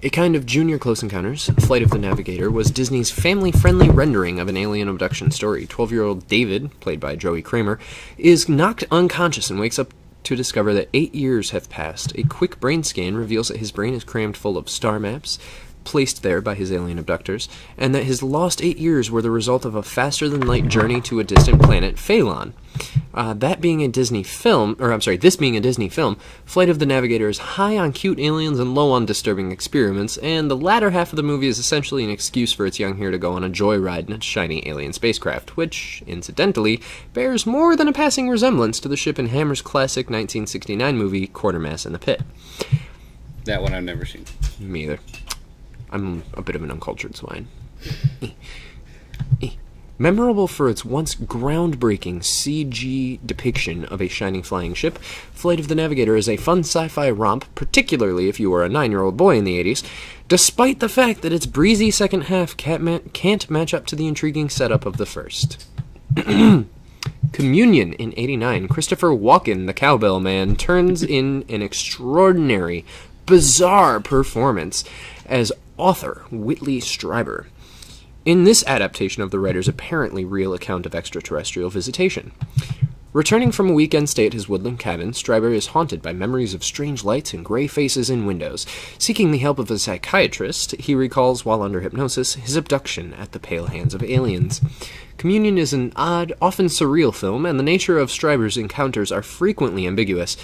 [SPEAKER 1] A kind of junior Close Encounters, Flight of the Navigator was Disney's family-friendly rendering of an alien abduction story. 12-year-old David, played by Joey Kramer, is knocked unconscious and wakes up to discover that 8 years have passed. A quick brain scan reveals that his brain is crammed full of star maps, placed there by his alien abductors, and that his lost 8 years were the result of a faster-than-light journey to a distant planet, Phalon. This being a Disney film, Flight of the Navigator is high on cute aliens and low on disturbing experiments, and the latter half of the movie is essentially an excuse for its young hero to go on a joyride in a shiny alien spacecraft, which, incidentally, bears more than a passing resemblance to the ship in Hammer's classic 1969 movie, Quatermass in the Pit.
[SPEAKER 2] That one I've never seen.
[SPEAKER 1] Me either. I'm a bit of an uncultured swine. Memorable for its once groundbreaking CG depiction of a shining flying ship, Flight of the Navigator is a fun sci-fi romp, particularly if you were a 9-year-old boy in the 80s, despite the fact that its breezy second half can't match up to the intriguing setup of the first. Communion in 89, Christopher Walken, the cowbell man, turns in an extraordinary, bizarre performance as author Whitley Strieber in this adaptation of the writer's apparently real account of extraterrestrial visitation. Returning from a weekend stay at his woodland cabin, Strieber is haunted by memories of strange lights and gray faces in windows. Seeking the help of a psychiatrist, he recalls, while under hypnosis, his abduction at the pale hands of aliens. Communion is an odd, often surreal film, and the nature of Strieber's encounters are frequently ambiguous.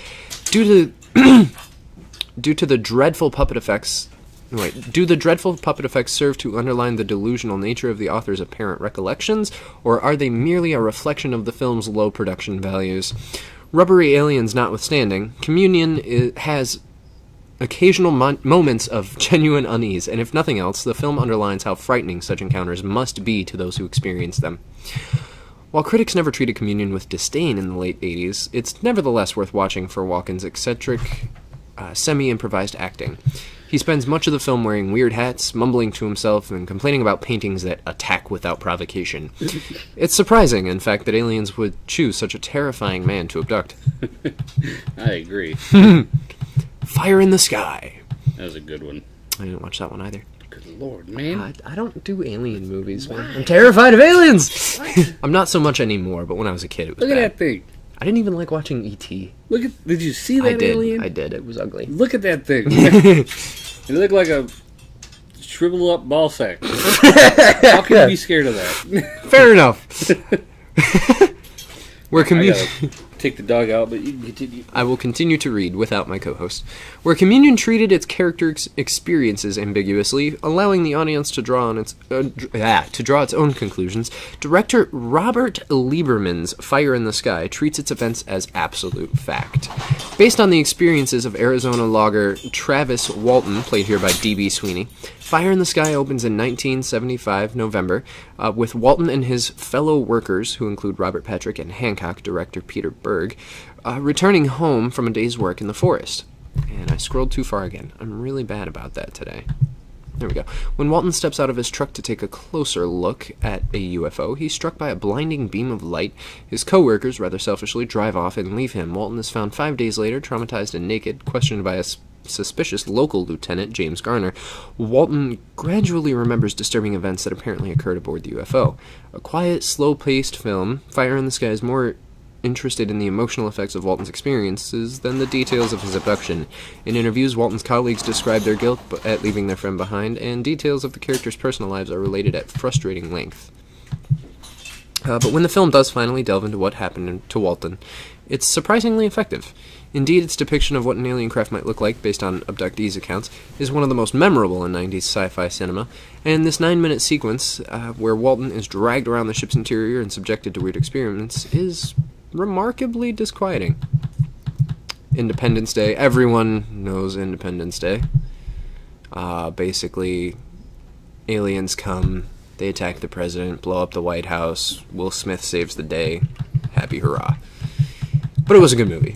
[SPEAKER 1] Due to the dreadful puppet effects... do the dreadful puppet effects serve to underline the delusional nature of the author's apparent recollections, or are they merely a reflection of the film's low production values? Rubbery aliens notwithstanding, Communion has occasional moments of genuine unease, and if nothing else, the film underlines how frightening such encounters must be to those who experience them. While critics never treated Communion with disdain in the late 80s, it's nevertheless worth watching for Walken's eccentric, semi-improvised acting. He spends much of the film wearing weird hats, mumbling to himself, and complaining about paintings that attack without provocation. It's surprising, in fact, that aliens would choose such a terrifying man to abduct.
[SPEAKER 2] I agree.
[SPEAKER 1] Fire in the Sky.
[SPEAKER 2] That was a good one.
[SPEAKER 1] I didn't watch that one either.
[SPEAKER 2] Good lord, man.
[SPEAKER 1] I don't do alien movies, man. I'm terrified of aliens! I'm not so much anymore, but when I was a kid, it was
[SPEAKER 2] Look at
[SPEAKER 1] bad.
[SPEAKER 2] that thing.
[SPEAKER 1] I didn't even like watching E.T.
[SPEAKER 2] Did you see that alien?
[SPEAKER 1] I did. It was ugly.
[SPEAKER 2] Look at that thing. It looked like a shriveled up ball sack. How can you be scared of that?
[SPEAKER 1] Fair enough. Where
[SPEAKER 2] I
[SPEAKER 1] Communion...
[SPEAKER 2] gotta take the dog out, but you can continue.
[SPEAKER 1] I will continue to read without my co-host. Where Communion treated its character experiences ambiguously, allowing the audience to draw on its to draw its own conclusions, director Robert Lieberman's Fire in the Sky treats its events as absolute fact. Based on the experiences of Arizona logger Travis Walton, played here by D.B. Sweeney, Fire in the Sky opens in 1975 November with Walton and his fellow workers, who include Robert Patrick and Hancock director Peter Berg, returning home from a day's work in the forest. And I scrolled too far again. I'm really bad about that today. There we go. When Walton steps out of his truck to take a closer look at a UFO, he's struck by a blinding beam of light. His co-workers, rather selfishly, drive off and leave him. Walton is found 5 days later, traumatized and naked, questioned by a suspicious local lieutenant, James Garner. Walton gradually remembers disturbing events that apparently occurred aboard the UFO. A quiet, slow-paced film, Fire in the Sky is more interested in the emotional effects of Walton's experiences than the details of his abduction. In interviews, Walton's colleagues describe their guilt at leaving their friend behind, and details of the characters' personal lives are related at frustrating length. But when the film does finally delve into what happened to Walton, it's surprisingly effective. Indeed, its depiction of what an alien craft might look like, based on abductees' accounts, is one of the most memorable in 90s sci-fi cinema, and this 9-minute sequence, where Walton is dragged around the ship's interior and subjected to weird experiments, is remarkably disquieting. Independence Day. Everyone knows Independence Day. Basically, aliens come, they attack the president, blow up the White House, Will Smith saves the day. Happy hurrah. But it was a good movie.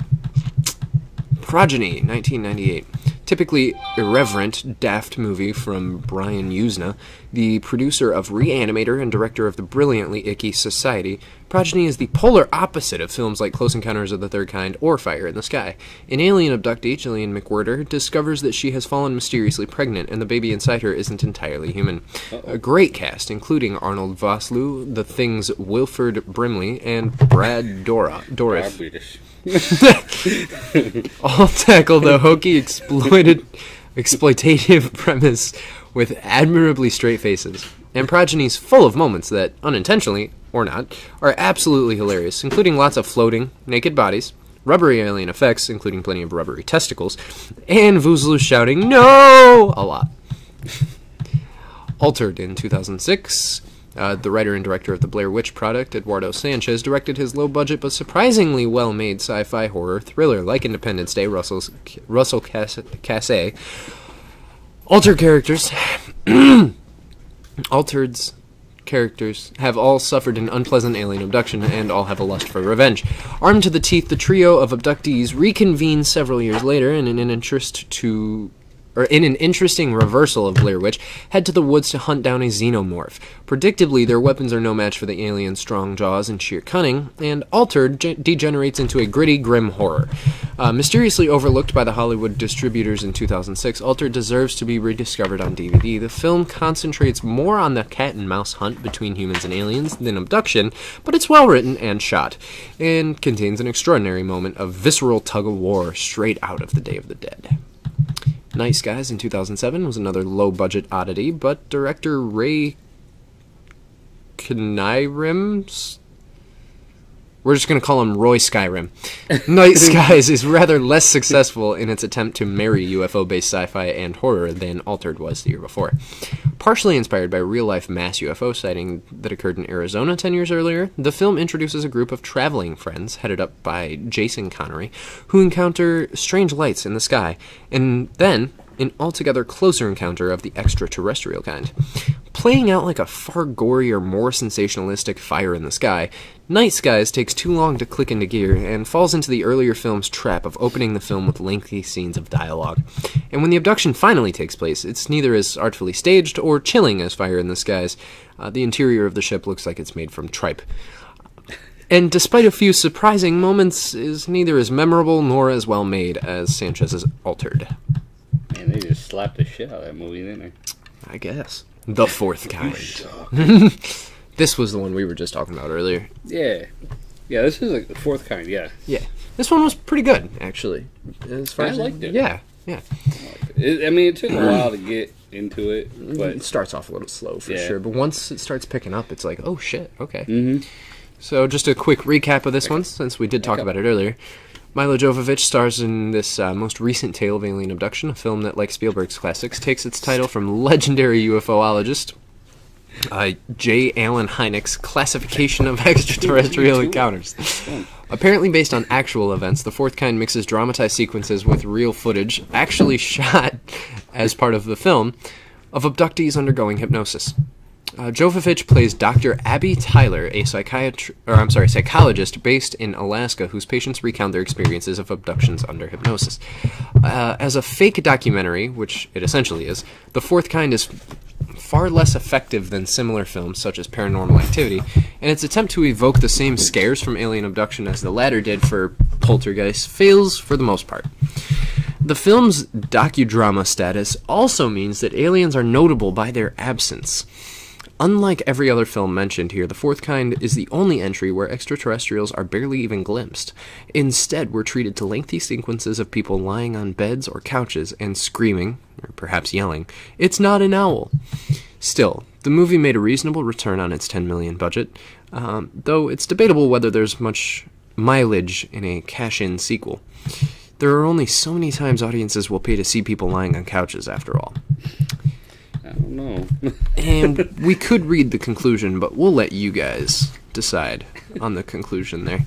[SPEAKER 1] Progeny, 1998. Typically irreverent, daft movie from Brian Usna, the producer of Reanimator and director of the brilliantly icky Society. Progeny is the polar opposite of films like Close Encounters of the Third Kind or Fire in the Sky. An alien abductee, Gillian McWhirter, discovers that she has fallen mysteriously pregnant, and the baby inside her isn't entirely human. A great cast, including Arnold Vosloo, The Thing's Wilford Brimley, and Brad Dourif. All tackle the hokey, exploitative premise with admirably straight faces. And Progeny's full of moments that, unintentionally, or not, are absolutely hilarious, including lots of floating, naked bodies, rubbery alien effects, including plenty of rubbery testicles, and Vosloo shouting, "No!" a lot. Altered in 2006, the writer and director of the Blair Witch Project, Eduardo Sanchez, directed his low-budget but surprisingly well-made sci-fi horror thriller like Independence Day, Russell Cassay. Altered's characters have all suffered an unpleasant alien abduction and all have a lust for revenge. Armed to the teeth, the trio of abductees reconvene several years later in an interesting reversal of Blair Witch, head to the woods to hunt down a xenomorph. Predictably, their weapons are no match for the alien's strong jaws and sheer cunning, and Altered degenerates into a gritty, grim horror. Mysteriously overlooked by the Hollywood distributors in 2006, Altered deserves to be rediscovered on DVD. The film concentrates more on the cat-and-mouse hunt between humans and aliens than abduction, but it's well-written and shot, and contains an extraordinary moment of visceral tug-of-war straight out of the Day of the Dead. Night Skies in 2007 was another low-budget oddity, but director Ray Knyrim, we're just going to call him Roy Skyrim. Night Skies is rather less successful in its attempt to marry UFO-based sci-fi and horror than Altered was the year before. Partially inspired by a real-life mass UFO sighting that occurred in Arizona 10 years earlier, the film introduces a group of traveling friends, headed up by Jason Connery, who encounter strange lights in the sky, and then an altogether closer encounter of the extraterrestrial kind. Playing out like a far gorier, more sensationalistic Fire in the Sky, Night Skies takes too long to click into gear and falls into the earlier film's trap of opening the film with lengthy scenes of dialogue. And when the abduction finally takes place, it's neither as artfully staged or chilling as Fire in the Skies. The interior of the ship looks like it's made from tripe. And despite a few surprising moments, is neither as memorable nor as well made as Sanchez's Altered.
[SPEAKER 2] Man, they just slapped the shit out of that movie, didn't they?
[SPEAKER 1] I guess. The Fourth Kind. This was the one we were just talking about earlier.
[SPEAKER 2] Yeah. Yeah, this is like the Fourth Kind, yeah.
[SPEAKER 1] Yeah. This one was pretty good, actually. As far
[SPEAKER 2] I
[SPEAKER 1] as
[SPEAKER 2] liked it.
[SPEAKER 1] Yeah.
[SPEAKER 2] It took a while to get into it, but
[SPEAKER 1] It starts off a little slow, for
[SPEAKER 2] Yeah.
[SPEAKER 1] sure. But once it starts picking up, it's like, oh, shit, okay.
[SPEAKER 2] Mhm.
[SPEAKER 1] So just a quick recap of this one, since we did talk about it earlier. Milo Jovovich stars in this most recent tale of alien abduction, a film that, like Spielberg's classics, takes its title from legendary UFOologist J. Allen Hynek's classification of extraterrestrial encounters. Apparently based on actual events, The Fourth Kind mixes dramatized sequences with real footage, actually shot as part of the film, of abductees undergoing hypnosis. Jovovich plays Dr. Abby Tyler, a psychologist based in Alaska whose patients recount their experiences of abductions under hypnosis. As a fake documentary, which it essentially is, The Fourth Kind is far less effective than similar films such as Paranormal Activity, and its attempt to evoke the same scares from alien abduction as the latter did for Poltergeist fails for the most part. The film's docudrama status also means that aliens are notable by their absence. Unlike every other film mentioned here, The Fourth Kind is the only entry where extraterrestrials are barely even glimpsed. Instead, we're treated to lengthy sequences of people lying on beds or couches and screaming, or perhaps yelling, "It's not an owl!" Still, the movie made a reasonable return on its $10 million budget, though it's debatable whether there's much mileage in a cash-in sequel. There are only so many times audiences will pay to see people lying on couches, after all.
[SPEAKER 2] I don't know.
[SPEAKER 1] And we could read the conclusion, but we'll let you guys decide on the conclusion there.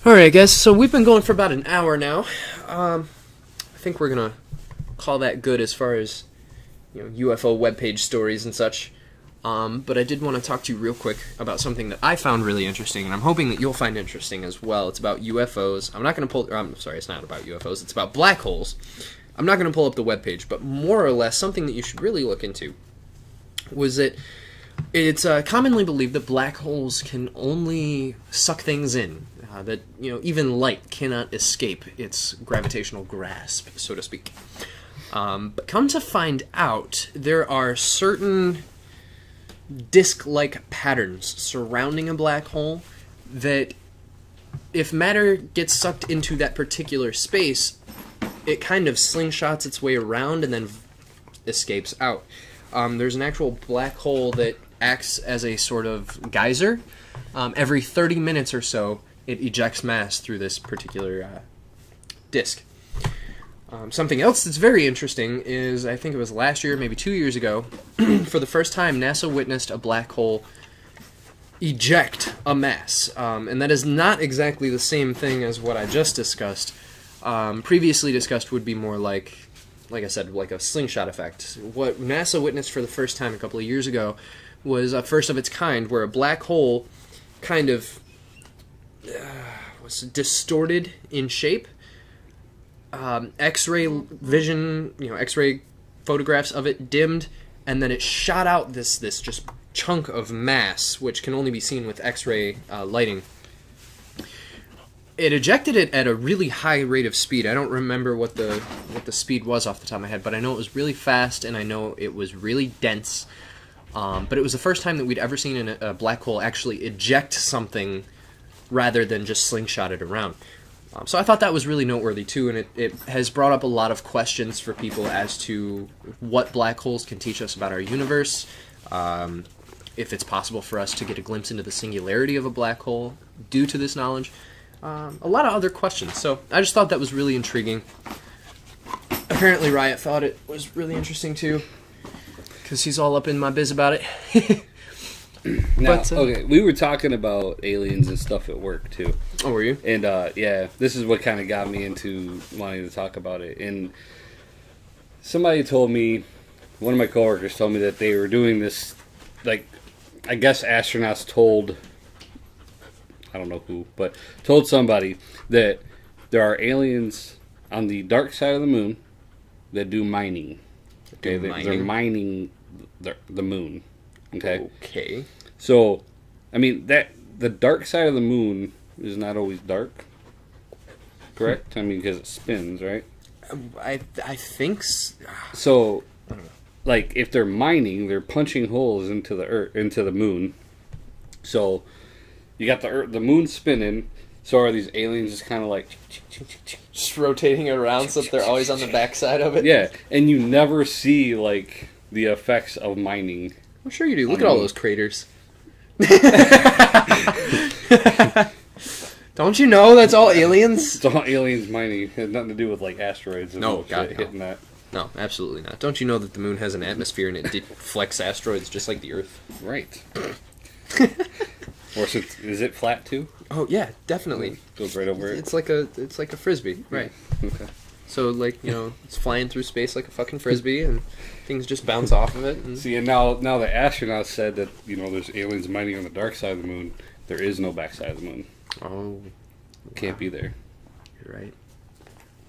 [SPEAKER 1] Alright, guys, so we've been going for about an hour now. I think we're going to call that good as far as UFO webpage stories and such. But I did want to talk to you real quick about something that I found really interesting, and I'm hoping that you'll find interesting as well. It's about UFOs. I'm not going to pull... I'm sorry, it's not about UFOs. It's about black holes. I'm not going to pull up the webpage, but more or less something that you should really look into was that it's commonly believed that black holes can only suck things in, that even light cannot escape its gravitational grasp, so to speak. But come to find out, there are certain disk-like patterns surrounding a black hole that if matter gets sucked into that particular space, it kind of slingshots its way around and then escapes out. There's an actual black hole that acts as a sort of geyser. Every 30 minutes or so, it ejects mass through this particular disk. Something else that's very interesting is, I think it was last year, maybe 2 years ago, for the first time, NASA witnessed a black hole eject a mass. And that is not exactly the same thing as what I just discussed. Previously discussed would be more like I said, like a slingshot effect. What NASA witnessed for the first time a couple of years ago was a first of its kind, where a black hole kind of was distorted in shape. X-ray vision, X-ray photographs of it dimmed, and then it shot out this just chunk of mass, which can only be seen with X-ray lighting. It ejected it at a really high rate of speed. I don't remember what the speed was off the top of my head, but I know it was really fast, and I know it was really dense. But it was the first time that we'd ever seen a black hole actually eject something rather than just slingshot it around. So I thought that was really noteworthy too, and it has brought up a lot of questions for people as to what black holes can teach us about our universe, if it's possible for us to get a glimpse into the singularity of a black hole due to this knowledge. A lot of other questions, so I just thought that was really intriguing. Apparently Riot thought it was really interesting too, because he's all up in my biz about it.
[SPEAKER 2] Now, okay, we were talking about aliens and stuff at work too.
[SPEAKER 1] Oh, were you?
[SPEAKER 2] And yeah, this is what kind of got me into wanting to talk about it. And Somebody told me, one of my coworkers told me that they were doing this, like, I guess astronauts told, I don't know who, but told somebody that there are aliens on the dark side of the moon that do mining. Okay, they're mining the moon. Okay.
[SPEAKER 1] Okay.
[SPEAKER 2] So, I mean, that the dark side of the moon is not always dark. Correct? I mean, because it spins, right?
[SPEAKER 1] I think
[SPEAKER 2] so. Like, if they're mining, they're punching holes into the earth, into the moon. So, you got the moon spinning. So are these aliens just kind of like
[SPEAKER 1] just rotating around so that they're always on the backside of it?
[SPEAKER 2] Yeah, and you never see like the effects of mining.
[SPEAKER 1] I'm sure you do. Look at all those craters. Don't you know that's all aliens?
[SPEAKER 2] It's all aliens mining. It has nothing to do with like asteroids and hitting that.
[SPEAKER 1] No, absolutely not. Don't you know that the moon has an atmosphere and it deflects asteroids just like the Earth?
[SPEAKER 2] Right. Or is it flat too?
[SPEAKER 1] Oh yeah, definitely.
[SPEAKER 2] Goes right over it.
[SPEAKER 1] It's like a frisbee, right?
[SPEAKER 2] Okay.
[SPEAKER 1] So like it's flying through space like a fucking frisbee, and things just bounce off of it. And...
[SPEAKER 2] See, and now the astronauts said that there's aliens mining on the dark side of the moon. There is no backside of the moon.
[SPEAKER 1] Oh,
[SPEAKER 2] can't be there.
[SPEAKER 1] You're right.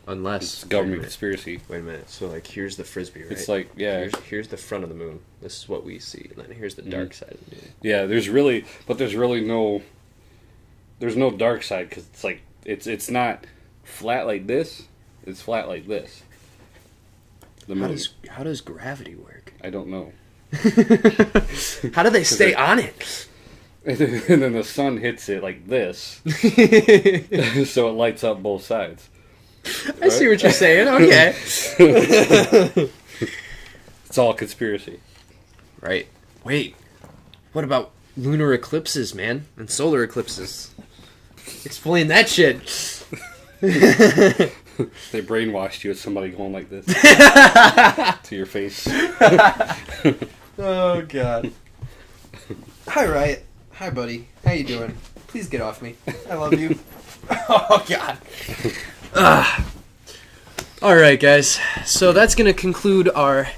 [SPEAKER 1] Unless
[SPEAKER 2] it's government conspiracy.
[SPEAKER 1] Wait a minute. So like, here's the frisbee, right?
[SPEAKER 2] It's like
[SPEAKER 1] Here's the front of the moon. This is what we see, and then here's the dark side of the moon.
[SPEAKER 2] Yeah, there's really no dark side because it's like it's not flat like this. It's flat like this. The moon.
[SPEAKER 1] How does gravity work?
[SPEAKER 2] I don't know.
[SPEAKER 1] How do they stay on it?
[SPEAKER 2] And then the sun hits it like this, so it lights up both sides.
[SPEAKER 1] I see what you're saying. Okay.
[SPEAKER 2] It's all conspiracy.
[SPEAKER 1] Right. Wait. What about lunar eclipses, man? And solar eclipses? Explain that shit.
[SPEAKER 2] They brainwashed you with somebody going like this to your face.
[SPEAKER 1] Oh, God. Hi, Riot. Hi, buddy. How you doing? Please get off me. I love you. Oh, God. Alright, guys. So that's going to conclude our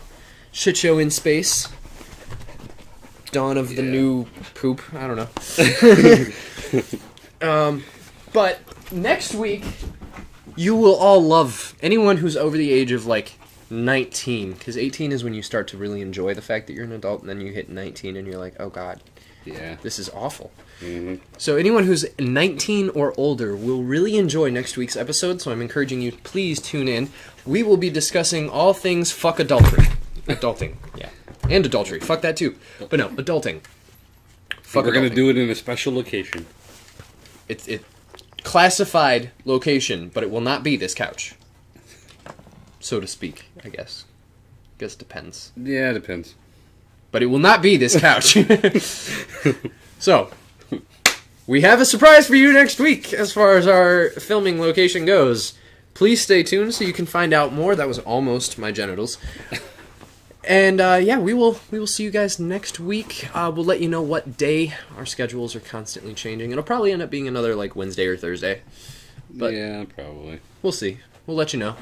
[SPEAKER 1] shit show in space. Dawn of the new poop. I don't know. But next week, you will all love anyone who's over the age of, like, 19. Because 18 is when you start to really enjoy the fact that you're an adult, and then you hit 19 and you're like, oh, God.
[SPEAKER 2] Yeah.
[SPEAKER 1] This is awful.
[SPEAKER 2] Mm-hmm.
[SPEAKER 1] So anyone who's 19 or older will really enjoy next week's episode, so I'm encouraging you, please tune in. We will be discussing all things fuck adultery. Adulting, yeah. And adultery. Fuck that too. But no, adulting.
[SPEAKER 2] Fuck We're going to do it in a special location.
[SPEAKER 1] It's classified location, but it will not be this couch. So to speak, I guess. Guess depends.
[SPEAKER 2] Yeah, it depends.
[SPEAKER 1] But it will not be this couch. So, we have a surprise for you next week as far as our filming location goes. Please stay tuned so you can find out more. That was almost my genitals. And yeah, we will see you guys next week. We'll let you know what day. Our schedules are constantly changing. It'll probably end up being another like Wednesday or Thursday. But
[SPEAKER 2] yeah, probably.
[SPEAKER 1] We'll see. We'll let you know.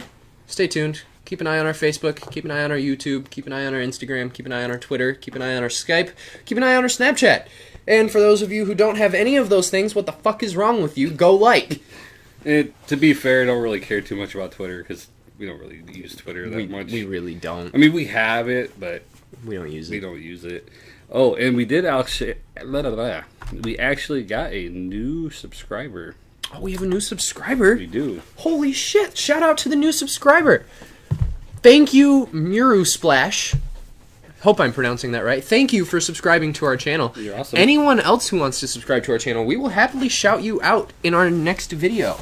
[SPEAKER 1] Stay tuned. Keep an eye on our Facebook. Keep an eye on our YouTube. Keep an eye on our Instagram. Keep an eye on our Twitter. Keep an eye on our Skype. Keep an eye on our Snapchat. And for those of you who don't have any of those things, what the fuck is wrong with you? Go like.
[SPEAKER 2] To be fair, I don't really care too much about Twitter because we don't really use Twitter that much.
[SPEAKER 1] We really don't.
[SPEAKER 2] I mean, we have it, but
[SPEAKER 1] we don't use it.
[SPEAKER 2] We don't use it. Oh, and we did actually. We actually got a new subscriber.
[SPEAKER 1] Oh, we have a new subscriber?
[SPEAKER 2] We do.
[SPEAKER 1] Holy shit. Shout out to the new subscriber. Thank you, Muru Splash. Hope I'm pronouncing that right. Thank you for subscribing to our channel.
[SPEAKER 2] You're awesome.
[SPEAKER 1] Anyone else who wants to subscribe to our channel, we will happily shout you out in our next video.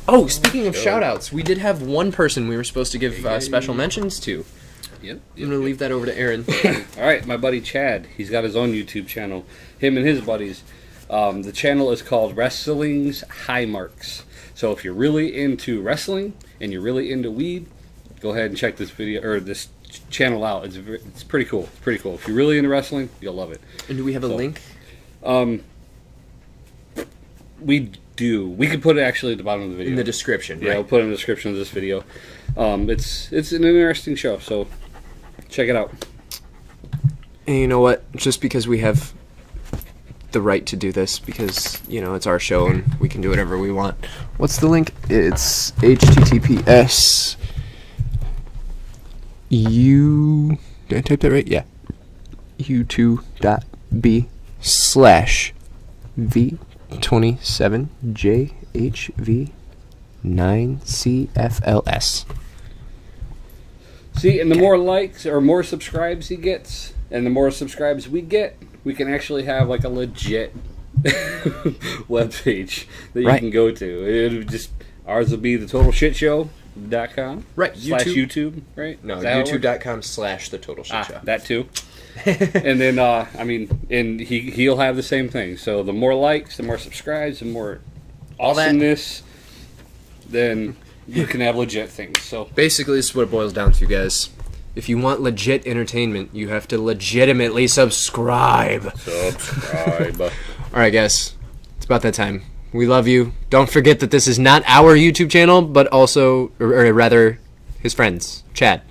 [SPEAKER 1] Oh, speaking of shout-outs, we did have one person we were supposed to give special mentions to.
[SPEAKER 2] Yep.
[SPEAKER 1] I'm going to leave that over to Aaron.
[SPEAKER 2] Alright, my buddy Chad. He's got his own YouTube channel. Him and his buddies. The channel is called Wrestling's High Marks. So if you're really into wrestling and you're really into weed, go ahead and check this video or this channel out. It's pretty cool. It's pretty cool. If you're really into wrestling, you'll love it.
[SPEAKER 1] And do we have a link?
[SPEAKER 2] We do. We could put it actually at the bottom of the video.
[SPEAKER 1] In the description,
[SPEAKER 2] yeah,
[SPEAKER 1] right?
[SPEAKER 2] We'll put it in the description of this video. It's an interesting show, so check it out.
[SPEAKER 1] And you know what? Just because we have the right to do this, because, you know, it's our show and we can do whatever we want. What's the link? It's https did I type that right? Yeah. u2.b/v27jhv9cfls.
[SPEAKER 2] See, and the more likes or more subscribes he gets, and the more subscribes we get, we can actually have like a legit webpage that you can go to. It'll just ours will be thetotalshitshow.com.
[SPEAKER 1] Right.
[SPEAKER 2] Slash YouTube, right?
[SPEAKER 1] No,
[SPEAKER 2] Is that how it works?
[SPEAKER 1] youtube.com/thetotalshitshow.
[SPEAKER 2] That too. And then and he'll have the same thing. So the more likes, the more subscribes, the more
[SPEAKER 1] All that-
[SPEAKER 2] awesomeness, then you can have legit things. So
[SPEAKER 1] Basically, this is what it boils down to, guys. If you want legit entertainment, you have to legitimately subscribe.
[SPEAKER 2] subscribe.
[SPEAKER 1] Alright, guys. It's about that time. We love you. Don't forget that this is not our YouTube channel, but also, or rather, his friends. Chad.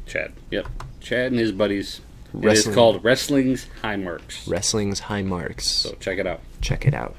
[SPEAKER 2] Chad. Yep. Chad and his buddies. It is
[SPEAKER 1] Wrestling.
[SPEAKER 2] called Wrestling's High Marks.
[SPEAKER 1] Wrestling's High Marks.
[SPEAKER 2] So check it out.
[SPEAKER 1] Check it out.